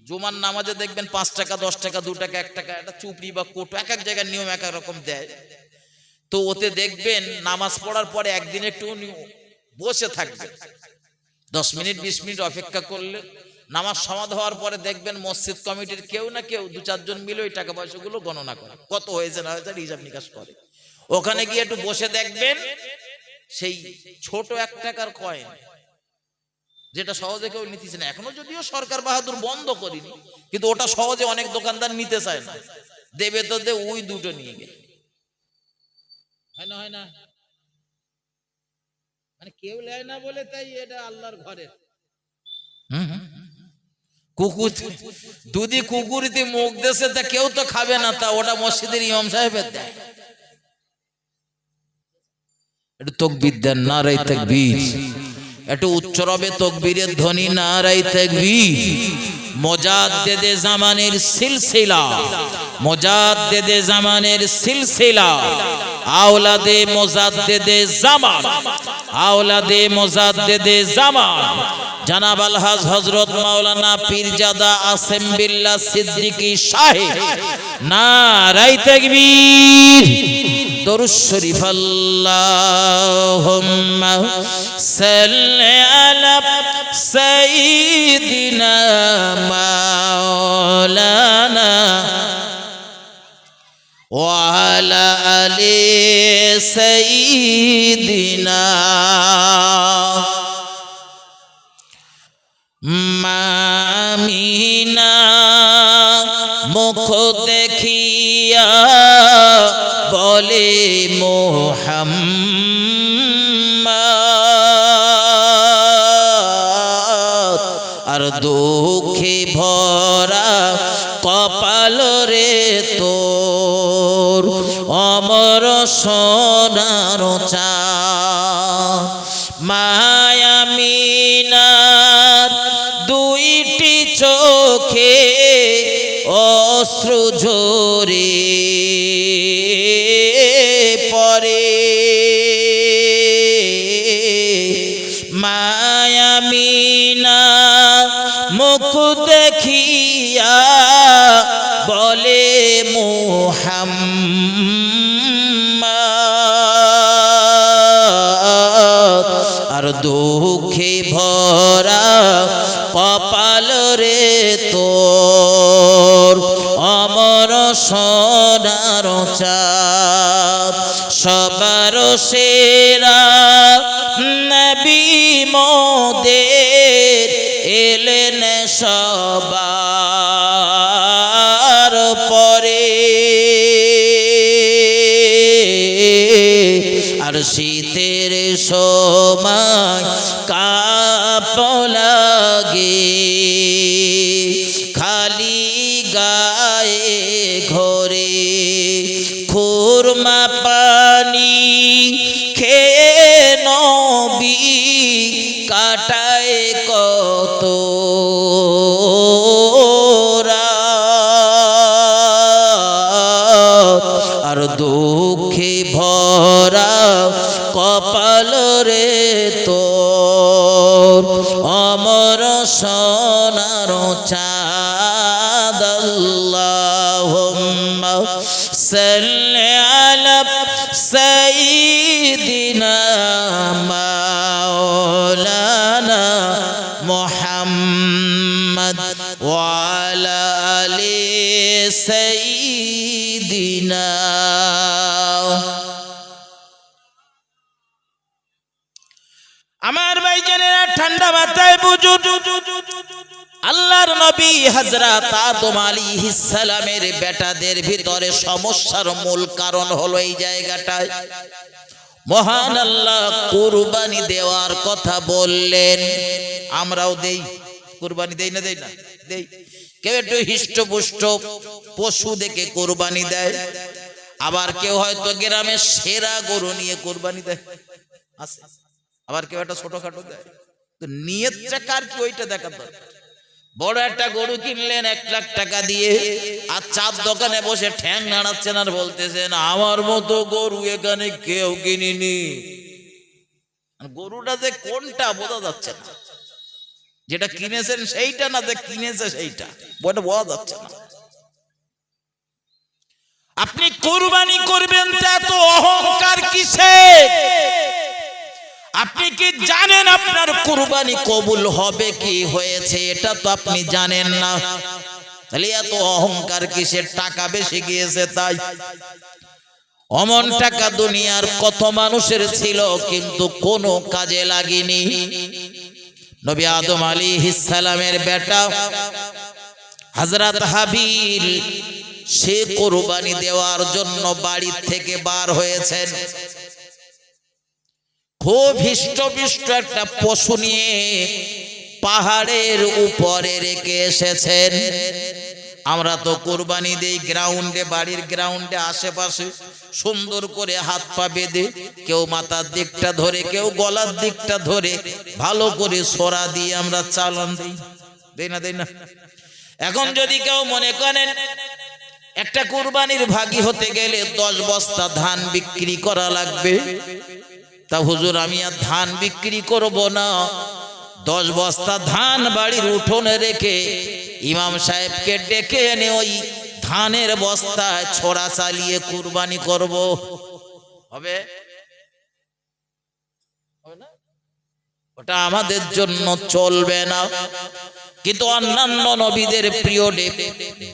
জুমার নামাজে দেখবেন 5 টাকা 10 টাকা 2 টাকা 1 টাকা একটা চুপড়ি বা কোটো, এক এক জায়গার নিয়ম এক এক রকম দেয়। তো ওতে দেখবেন নামাজ পড়ার পরে একদিন একটু বসে থাকবেন, 10 মিনিট 20 মিনিট অপেক্ষা করলে নামাজ সমাধ হওয়ার পরে দেখবেন মসজিদ কমিটির কেউ না কেউ 2-4 জন মিলে ওই টাকা পয়সাগুলো গণনা করে, কত হয়েছে না হয়েছে হিসাব নিকাশ করে। ওখানে গিয়ে একটু বসে দেখবেন সেই ছোট 1 টাকার কয়েন, যেটা সহজে কেউ নিতেছে না, এখনো যদিও সরকার বাহাদুর বন্ধ করিনি, কিন্তু ওটা সহজে অনেক দোকানদার নিতে চায় না, দেবে তো দে, ওই দুটো নিয়ে গেলে হয় না, মানে কেউ নেয় না বলে তাই এটা আল্লাহর ঘরের। কুকুর যদি কুকুরতে মুখ দেশে তা কেউ তো খাবে না, তা ওটা মসজিদের ইমাম সাহেবের দেয়। একটু তাকবীর দেন, নারে তাকবীর, একটু উচ্চ রবে তাকবীরের ধ্বনি, নারে তাকবীর। মুজাদ্দিদে জামানের সিলসিলা, মুজাদ্দিদে জামানের সিলসিলা, আওলাদে মুজাদ্দিদে জামান, আওলাদে মুজাদ্দিদে জামান জনাব আলহাজ হযরত মাওলানা পীরজাদা আসেম বিল্লাহ সিদ্দিকী সাহেব। নারায়ে তাকবীর, দরুদ শরীফ। আল্লাহুম্মা সাল্লি আলা সাইয়্যিদিনা মাওলানা ওয়া আলা আলি সাইয়্যিদিনা। মামিনা মুখ দেখিয়া বলে মুহাম্মদ, আর দুঃখে ভরা কপাল রে তোর অমর সোনার চাঁদ। মায়ামিনার দুইটি চোখে অশ্রু ঝরে পড়ে, মায়ামিনা মুখ দেখিয়া বলে মুহাম্মদ, আর দুঃখে ভরা কপাল রে তোর অমর সোনার চাঁদ। সবার সেরা নবী মোদের এলেন সবার পরে, আর শীতের সময় কাঁপ লাগে খালি গায়ে ঘরে, খুরমা পানি খেয়ে নবী কাটায় কত রাত, আর দুঃখে ভরা কপাল রে তোর অমর সোনার চাঁদ। আল্লাহুম্মা সাল্লি আলা সাইয়্যিদিনা মাওলানা মুহাম্মদ ওয়া আলা আলি সাইয়্যিদিনা। আমার ভাইজানেরা ঠান্ডা মাথায় বুঝুন, আল্লাহর নবী হযরত আদম আলাইহিস সালামের বেটাদের ভিতরে সমস্যার মূল কারণ হলো এই জায়গাটায়। মহান আল্লাহ কুরবানি দেওয়ার কথা বললেন, আমরাও দেই, কুরবানি দেই না? দেই না? দেই। কেউ একটু হিষ্টপুষ্ট পশু দেখে কুরবানি দেয়, আবার কেউ হয়তো গ্রামের সেরা গরু নিয়ে কুরবানি দেয়, আছে। আবার কেউ একটা ছোটখাটো দেয়। তো নিয়তটা কার কি ওইটা দেখার দরকার। বড় একটা গরু কিনলেন 1 লাখ টাকা দিয়ে, আর চার দোকানে বসে ঠ্যাং নাড়াচ্ছেন আর বলতেছেন আমার মতো গরু এখানে কেউ কিনিনি। গরুটা যে কোনটা বোঝা যাচ্ছে না, যেটা কিনেছেন সেইটা না যে কিনেছে সেইটা, ওটা বোঝা যাচ্ছে না। আপনি কুরবানি করবেন তা এত অহংকার কিসের? আপনি কি জানেন আপনার কুরবানি কবুল হবে কি হয়েছে? এটা তো আপনি জানেন না, তাহলে এত অহংকার কিসের? টাকা বেশি গিয়েছে তাই। অমন টাকা দুনিয়ার কত মানুষের ছিল কিন্তু কোনো কাজে লাগেনি। নবী আদম আলাইহিস সালামের বেটা হযরত হাবিল, সে কুরবানি দেওয়ার জন্য বাড়ি থেকে বার হয়েছেন। খুব হিষ্টপিষ্ট একটা পশু নিয়ে পাহাড়ের উপরে রেখে এসেছেন। আমরা তো কুরবানি দেই গ্রাউন্ডে, বাড়ির গ্রাউন্ডে আশেপাশে সুন্দর করে হাত পা বেঁধে, কেউ মাথার দিকটা ধরে, কেউ গলার দিকটা ধরে ভালো করে সরা দিয়ে আমরা চালান দিই, দেই না? দেই না? এখন যদি কেউ মনে করেন একটা কুরবানির ভাগী হতে গেলে 10 বস্তা ধান বিক্রি করা লাগবে, তা হুজুর আমি আর ধান বিক্রি করব না, 10 বস্তা ধান বাড়ির উঠোনে রেখে ইমাম সাহেবকে ডেকে এনে ওই ধানের বস্তায় ছোড়া চালিয়ে কুরবানি করব, হবে? ওটা আমাদের জন্য চলবে না। কিন্তু অন্যান্য নবীদের পিরিয়ডে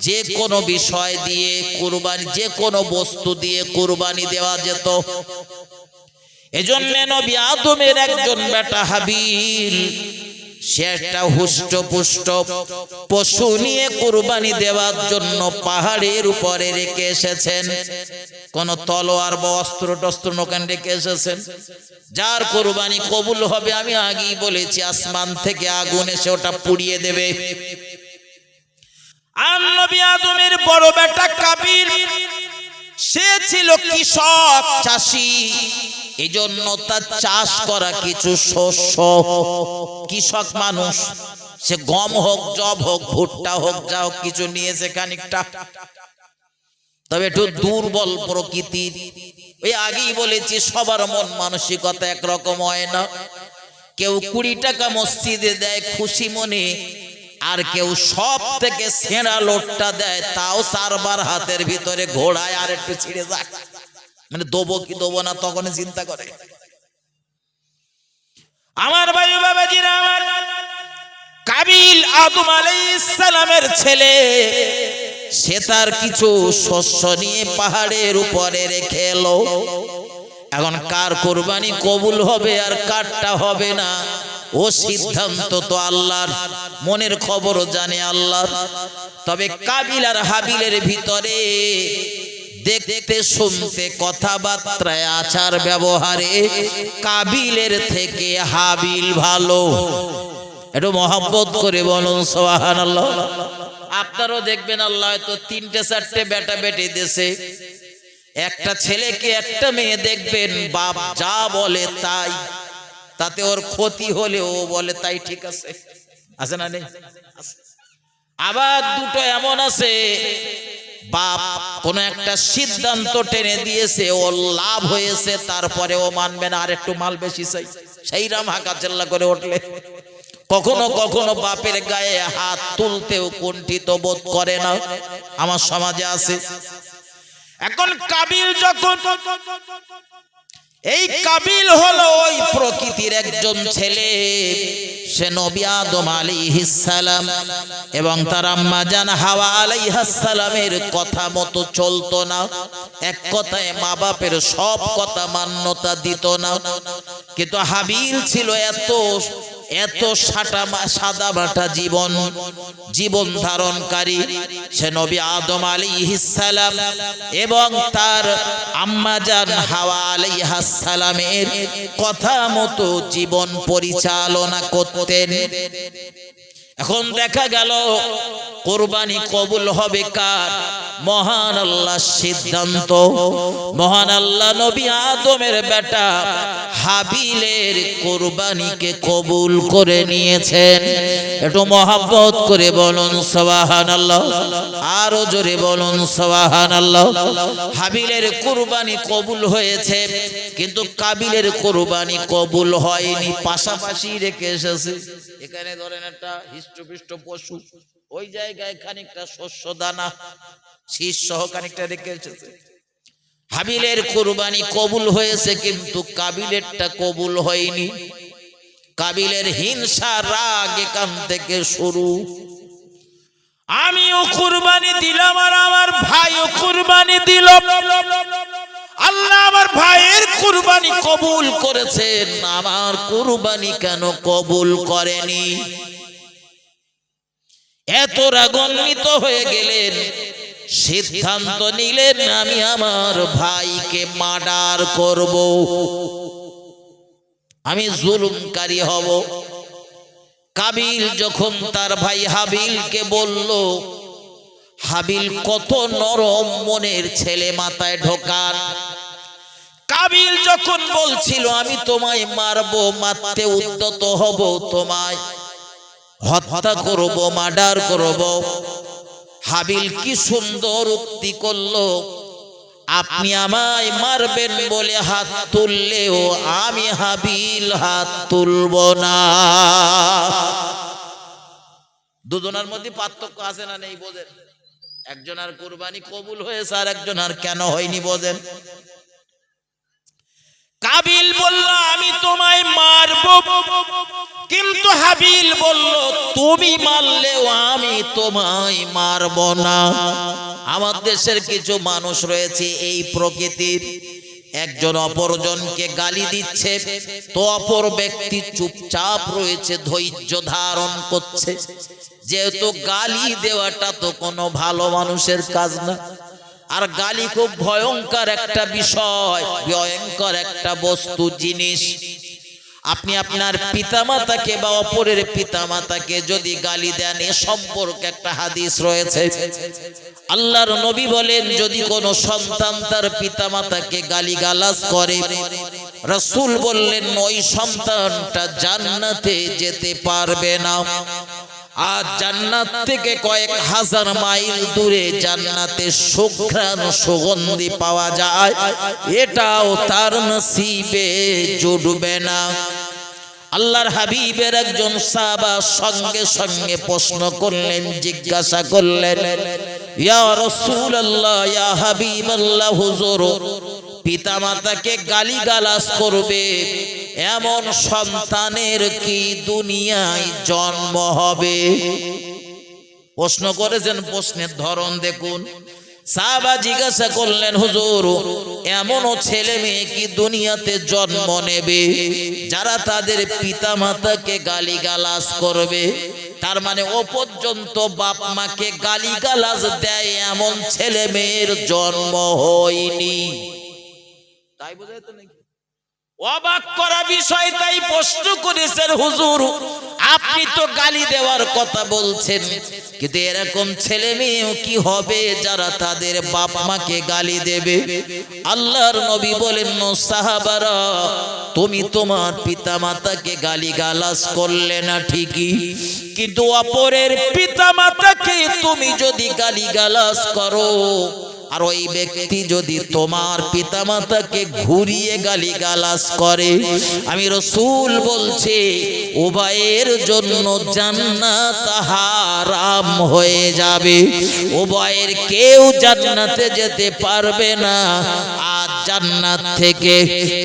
যে কোনো বিষয় দিয়ে কুরবানি, যে কোনো বস্তু দিয়ে কুরবানি দেওয়া যেত। এজন্য নবী আদমের একজন বেটা হাবিল, সে একটা হুষ্টপুষ্ট পশু নিয়ে কুরবানি দেওয়ার জন্য পাহাড়ের উপরে রেখে এসেছেন। কোন তলোয়ার বা অস্ত্র টস্ত্র নোকেন রেখে এসেছেন। যার কুরবানি কবুল হবে, আমি আগেই বলেছি, আসমান থেকে আগুন এসে ওটা পুড়িয়ে দেবে। আর নবী আদমের বড় বেটা কাবিল, সে ছিল কৃষক, চাষি। এই জন্য তার চাষ করা কিছু শস্য, কৃষক মানুষ, সে গম হোক, জব হোক, ভুট্টা হোক, যা হোক, কিছু নিয়েছে খানিকটা। তবে একটু দুর্বল প্রকৃতির। ওই আগেই বলেছি, সবার মন মানসিকতা একরকম হয় না। কেউ 20 টাকা মসজিদে দেয় খুশি মনে, আর কেউ সব থেকে সেরা লোটটা দেয়, তাও 4 বার হাতের ভিতরে ঘোড়ায় আর একটু ছিঁড়ে যায়, মানে দেবো কি দেবো না তখন চিন্তা করে। আমার ভাই বাবাজিরা, আমার কাবিল আদম আলাইহিস সালামের ছেলে, সে তার কিছু শস্য নিয়ে পাহাড়ের উপরে রেখে এলো। এখন কার কুরবানি কবুল হবে আর কারটা হবে না, ও সিদ্ধান্ত তো আল্লাহর, মনের খবরও জানে আল্লাহ। তবে কাবিল আর হাবিলের ভিতরে দেখতে শুনতে, কথাবার্তায়, আচার ব্যবহারে কাবিলের থেকে হাবিল ভালো। একটু মহব্বত করে বলুন সুবহানাল্লাহ। আপনারও দেখবেন আল্লাহ হয়তো 3-4টে বেটা বেটি দেশে, একটা ছেলেকে একটা মেয়ে দেখবেন, বাপ যা বলে তাই, তাতে ওর ক্ষতি হলে ও বলে তাই ঠিক আছে, আছে না নেই? আবার দুটো এমন আছে, বাপ কোন একটা সিদ্ধান্ত টেনে দিয়েছে, ওর লাভ হয়েছে, তারপরে ও মানবে না, আর একটু মাল বেশি চাই, সেই রাম হাঁকা চেল্লা করে উঠলে। কখনো কখনো বাপের গায়ে হাত তুলতেও কুণ্ঠিত বোধ করে না, আমার সমাজে আছে। এখন কাবিল যখন, এই কাবিল হলো ওই প্রকৃতির একজন ছেলে, সে নবী আদম আলাইহিস সালাম এবং তার আম্মা জান হাওয়া আলাইহাস সালামের কথা মতো চলতো না। এক কথায় মা বাপের সব কথা মান্যতা দিত না। কিন্তু হাবিল ছিল এত সাদা মাটা জীবন ধারণকারী, সে নবী আদম আলাইহিস সালাম এবং তার আম্মা জান হাওয়া আলাইহাস সালামের কথা মতো জীবন পরিচালনা করতেন। এখন দেখা গেল কুরবানি কবুল হবে কার? মহান আল্লাহর সিদ্ধান্ত। মহান আল্লাহ নবী আদমের বেটা হাবিলের কুরবানিকে কবুল করে নিয়েছেন। একটু মহব্বত করে বলুন সুবহানাল্লাহ, আরো জোরে বলুন সুবহানাল্লাহ। হাবিলের কুরবানি কবুল হয়েছে, কিন্তু কাবিলের কুরবানি কবুল হয়নি, পাশাপাশি রেখে এসেছে। এখানে ধরেন একটা হিষ্টপিষ্ট পশু, ওই জায়গায় খানিকটা শস্য দানা শীষ সহ খানিকটা রেখে এসেছে। হাবিলের কুরবানি কবুল হয়েছে, কিন্তু কাবিলেরটা কবুল হয়নি। কাবিলের হিংসা, রাগ এখান থেকে শুরু। আমিও কুরবানি দিলাম আর আমার ভাইও কুরবানি দিল, আল্লাহ আমার ভাইয়ের কুরবানি কবুল করেছেন, আমার কুরবানি কেন কবুল করেনি? এত রাগান্বিত হয়ে গেলেন, সিদ্ধান্ত নিলেন আমি আমার ভাইকে মার্ডার করব, আমি জুলুমকারী হব। কাবিল যখন তার ভাই হাবিলকে বলল, হাবিল কত নরম মনের ছেলে, মাথায় ঢোকান। কাবিল যখন বলছিল আমি তোমায় মারবো, মারতে উদ্যত হব তোমায়, হত্যা করব, মার্ডার করব। হাবিল কি সুন্দর উক্তি করলো, আপনি আমায় মারবেন বলে হাত তুললেও আমি হাবিল হাত তুলব না। দুজনের মধ্যে পার্থক্য আছে না নেই বোঝেন? একজনের কুরবানি কবুল হয়েছে আর একজনের কেন হয়নি বোঝেন? কাবিল বলল আমি তোমায় মারব, কিন্তু হাবিল বলল তুমি মারলেও আমি তোমায় মারব না। আমার দেশের কিছু মানুষ রয়েছে এই প্রকৃতির, একজন অপরজনকে গালি দিচ্ছে তো অপর ব্যক্তি চুপচাপ রয়েছে, ধৈর্য ধারণ করছে, যেহেতু গালি দেওয়াটা তো কোনো ভালো মানুষের কাজ না। আর গালি খুব ভয়ঙ্কর একটা বিষয়, ভয়ঙ্কর একটা বস্তু, জিনিস। আপনি আপনার পিতামাতাকে বা অপরের পিতামাতাকে যদি গালি দেন, এ সম্পর্কে একটা হাদিস রয়েছে। আল্লাহর নবী বলেন, যদি কোনো সন্তান তার পিতামাতাকে গালিগালাজ করে, রাসূল বললেন ওই সন্তানটা জান্নাতে যেতে পারবে না। আর জান্নাত থেকে কয়েক হাজার মাইল দূরে জান্নাতে সুঘ্রাণ সুগন্ধি পাওয়া যায়, এটাও তার নসিবে জুটবে না। আল্লাহর হাবিবের একজন সাহাবা সঙ্গে সঙ্গে প্রশ্ন করলেন, জিজ্ঞাসা করলেন, ইয়া রাসূলুল্লাহ, ইয়া হাবিবাল্লাহ, হুজুর, পিতামাতাকে গালিগালাজ করবে এমন সন্তানের কি দুনিয়ায় জন্ম হবে? প্রশ্ন করেছেন, প্রশ্নের ধরন দেখুন। সাহাবা জিজ্ঞাসা করলেন, হুজুর, এমনও ছেলে মেয়ে কি দুনিয়াতে জন্ম নেবে যারা তাদের পিতামাতাকে গালিগালাজ করবে? তার মানে ও পর্যন্ত বাপ মাকে গালিগালাজ দেয় এমন ছেলে মেয়ের জন্ম হয়নি। তাই বোঝায় তো নাকি? অবাক করা বিষয়, তাই প্রশ্ন করেছেন, হুজুর আপনি তো গালি দেওয়ার কথা বলছেন, কিন্তু এরকম ছেলে মেয়েও কি হবে যারা তাদের বাপ মাকে গালি দেবে? আল্লাহর নবী বলেন, সাহাবারা, তুমি তোমার পিতামাতাকে গালিগালাজ করলে না ঠিকই, কিন্তু অপরের পিতামাতাকে তুমি যদি গালিগালাজ করো আর ওই ব্যক্তি যদি তোমার পিতামাতাকে ঘুরিয়ে গালিগালাজ করে, আমি রাসূল বলছি উভয়ের জন্য জান্নাত হারাম হয়ে যাবে। উভয়ের কেউ জান্নাতে যেতে পারবে না। আর জান্নাত থেকে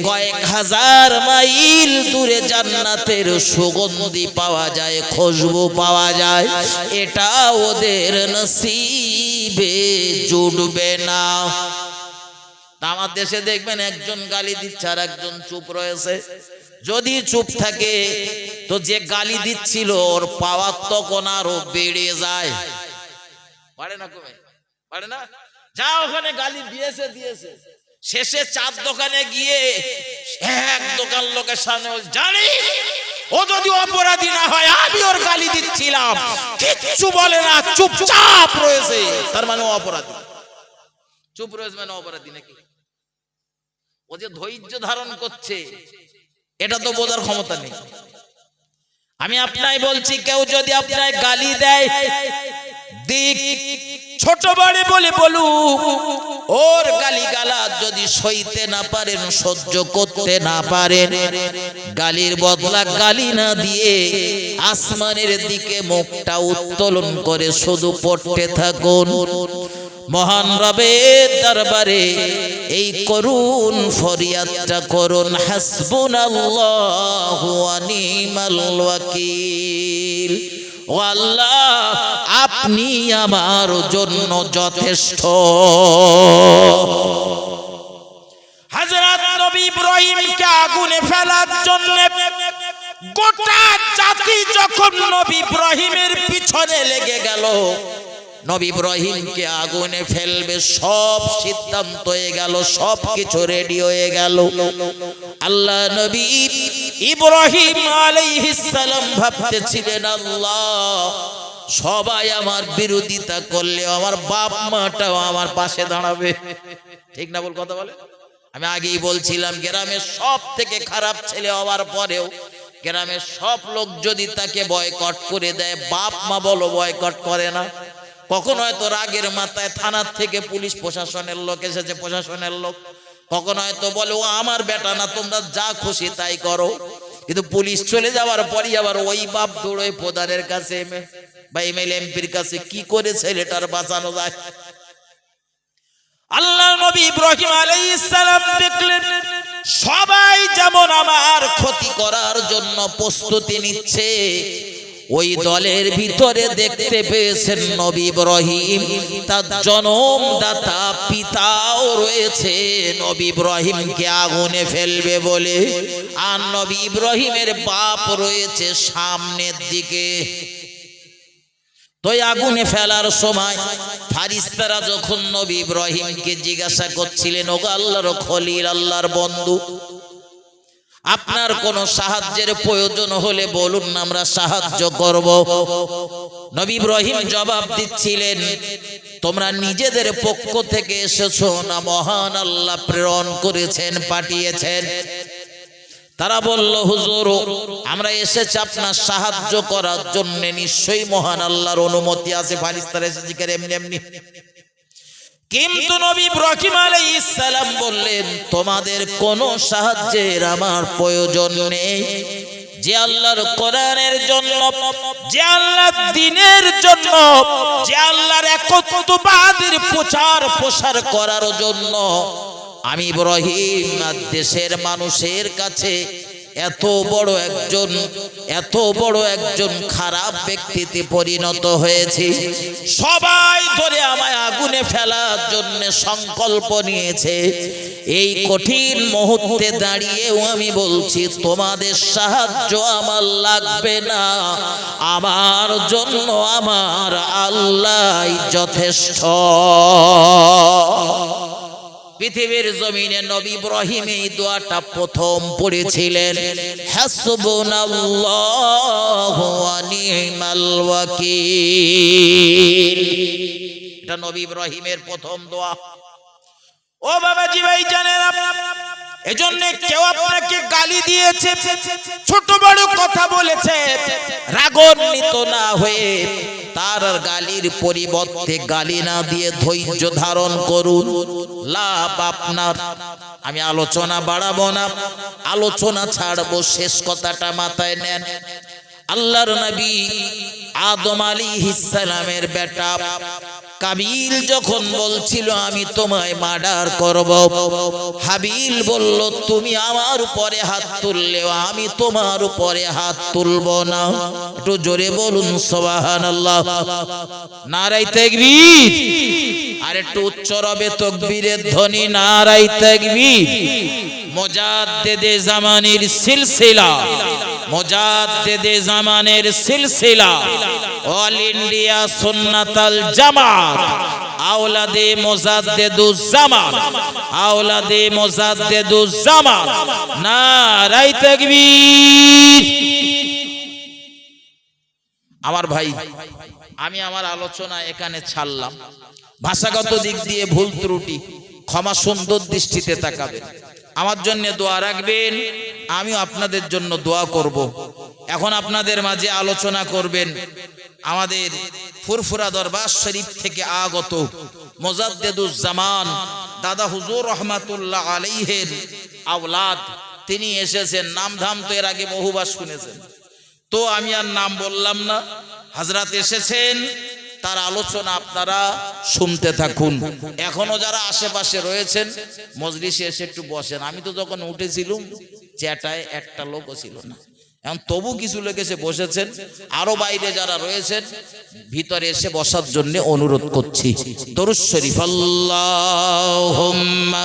কয়েক হাজার মাইল দূরে জান্নাতের সুগন্ধি পাওয়া যায়, খুশবু পাওয়া যায়, এটা ওদের নসিবে জুটবে না। আমার দেশে দেখবেন একজন গালি দিচ্ছে আর একজন চুপ রয়েছে। যদি চুপ থাকে তো যে গালি দিচ্ছিল ওর পাওয়ার তখন আরো বেড়ে যায়। পারে না, কমে পারে না। যা ওখানে গালি দিয়েছে দিয়েছে, শেষে চার দোকানে গিয়ে এক দোকান লোকের সামনে জানি ও যদি অপরাধী না হয় আমি ওর গালি দিচ্ছিলাম, কিচ্ছু বলে না, চুপচাপ রয়েছে, তার মানে ও অপরাধী। চুপ রয়েছে মানে অপরাধী নাকি? ও যে ধৈর্য ধারণ করছে এটা তো বোঝার ক্ষমতা নেই। আমি আপনাই বলছি, কেউ যদি আপনার গালি দেয়, দিক ছোট বড় বলে বলুক, ওর গালিগালাজ যদি সইতে না পারেন, সহ্য করতে না পারেন, গালির বদলা গালি না দিয়ে আসমানের দিকে মুখটা উত্তোলন করে শুধু পড়তে থাকুন, মহান রবের দরবারে এই করুন ফরিয়াদটা করুন, হাসবুনাল্লাহু ওয়া নি'মাল ওয়াকিল, ও আল্লাহ আপনি আমার জন্য যথেষ্ট। হযরত নবী ইব্রাহিমকে আগুনে ফেলার জন্য গোটা জাতি যখন নবী ইব্রাহিমের পিছনে লেগে গেল, নবী ইব্রাহিমকে আগুনে ফেলবে, সব সিদ্ধান্ত হয়ে গেল, সব কিছু রেডি হয়ে গেল। আল্লাহ নবী ইব্রাহিম আলাইহিস সালাম ভাবতেছিলেন, আল্লাহ সবাই আমার বিরোধিতা করলে আমার বাপ মাটাও আমার পাশে দাঁড়াবে। ঠিক না বল, কথা বলে? আমি আগেই বলছিলাম গ্রামের সব থেকে খারাপ ছেলে হওয়ার পরেও গ্রামের সব লোক যদি তাকে বয়কট করে দেয়, বাপ মা বলো বয়কট করে না? কখন হয়তো রাগের মাথায় থানার থেকে পুলিশ প্রশাসনের লোক এসেছে, প্রশাসনের লোক, কখন হয়তো বলে ও আমার বেটা না, তোমরা যা খুশি তাই করো। কিন্তু পুলিশ চলে যাওয়ার পরই আবার ওই বাপ দৌড়োয় প্রধানের কাছে বা এমএলএ এমপির কাছে, কি করে ছেলেটার বাঁচানো যায়। আল্লাহ নবী ইব্রাহিম আলাইহিস সালাম দেখলেন সবাই যেমন আমার ক্ষতি করার জন্য প্রস্তুতি নিচ্ছে, ওই দলের ভিতরে দেখতে পেয়েছেন নবী ইব্রাহিম তার জনমদাতা পিতাও রয়েছে নবী ইব্রাহিমকে আগুনে ফেলবে বলে, আর নবী ইব্রাহিমের বাপ রয়েছে সামনের দিকে। তো আগুনে ফেলার সময় ফারিস্তারা যখন নবী ইব্রাহিমকে জিজ্ঞাসা করছিলেন, ওগো আল্লাহর খলিল, আল্লাহর বন্ধু, আপনার কোনো সাহায্যের প্রয়োজন হলে বলুন, আমরা সাহায্য করব। নবী ইব্রাহিম জবাব দিচ্ছিলেন, তোমরা নিজেদের পক্ষ থেকে এসেছো না মহান আল্লাহ প্রেরণ করেছেন, পাঠিয়েছেন? তারা বলল, হুজুর আমরা এসেছি আপনার সাহায্য করার জন্য, নিশ্চয়ই মহান আল্লাহর অনুমতি আছে। ফারিস্তারা এসেছে এমনি এমনি। কিন্তু নবী ইব্রাহিম আলাইহিস সালাম বললেন, তোমাদের কোনো সাহায্যের আমার প্রয়োজন নেই। যে আল্লাহর কোরআনের জন্য, যে আল্লাহর দ্বীনের জন্য, যে আল্লাহর একত্ববাদের প্রচার প্রসার করার জন্য আমি ইব্রাহিম দেশের মানুষের কাছে এত বড় একজন খারাপ ব্যক্তিতে পরিণত হয়েছে, সবাই ধরে আমায় আগুনে ফেলার জন্য সংকল্প নিয়েছে। এই কঠিন মুহূর্তে দাঁড়িয়েও আমি বলছি, তোমাদের সাহায্য আমার লাগবে না, আমার জন্য আমার আল্লাহই যথেষ্ট। পৃথিবীর জমিনে নবী ইব্রাহিম এই দোয়াটা প্রথম পড়েছিলেন, হাসবুনাল্লাহু ওয়া নি'মাল ওয়াকিল। এটা নবী ইব্রাহিমের প্রথম দোয়া। ও বাবাজি ভাই জানেন, এজন্য কেউ আপনাকে গালি দিয়েছে, ছোট বড় কথা বলেছে, রাগান্বিত না হয়ে তার গালির পরিবর্তে গালি না দিয়ে ধৈর্য ধারণ করুন, লাভ আপনার। আমি আলোচনা বাড়াবো না, আলোচনা ছাড়বো, শেষ কথাটা মাথায় নেন। আল্লাহর নবী আদম আলাইহিস সালামের বেটা কাবিল যখন বলছিল আমি তোমায় মার্ডার করব, হাবিল বলল তুমি আমার উপরে হাত তুললেও আমি তোমার উপরে হাত তুলব না। একটু জোরে বলুন সুবহানাল্লাহ, নারায়ে তাকবীর। আর একটু উচ্চ রবে তাকবীরের ধ্বনি, নারায়ে তাকবীর। মুজাদ্দিদে জামানের সিলসিলা, মুজাদ্দিদে জামানের সিলসিলা, অল ইন্ডিয়া সুন্নাতুল জামাত, আওলাদে মুজাদ্দিদুজ জামান, আওলাদে মুজাদ্দিদুজ জামান, নারায়ে তাকবীর। আমার ভাই, আমি আমার আলোচনা এখানে ছাড়লাম। ভাষাগত দিক দিয়ে ভুল ত্রুটি ক্ষমা সুন্দর দৃষ্টিতে তাকাবেন, আমার জন্য দোয়া রাখবেন, আমিও আপনাদের জন্য দোয়া করব। এখন আপনাদের মাঝে আলোচনা করবেন আমাদের ফুরফুরা দরবার শরীফ থেকে আগত মুজাদ্দিদুজ জামান দাদা হুজুর রহমাতুল্লাহ আলাইহির আওলাদ। তিনি এসেছেন, নাম ধাম তো এর আগে বহুবার শুনেছেন, তো আমি আর নাম বললাম না। হযরত এসেছেন, তার আলোচনা আপনারা শুনতে থাকুন। এখনো যারা আশেপাশে রয়েছেন মজলিসে এসে একটু বসেন। আমি তো যখন উঠেছিলাম চেটায় একটা লোকও ছিল না, এখন তবু কিছু লোক এসে বসেছেন। আরো বাইরে যারা রয়েছেন ভিতরে এসে বসার জন্য অনুরোধ করছি। দরুদ শরীফ, আল্লাহুম্মা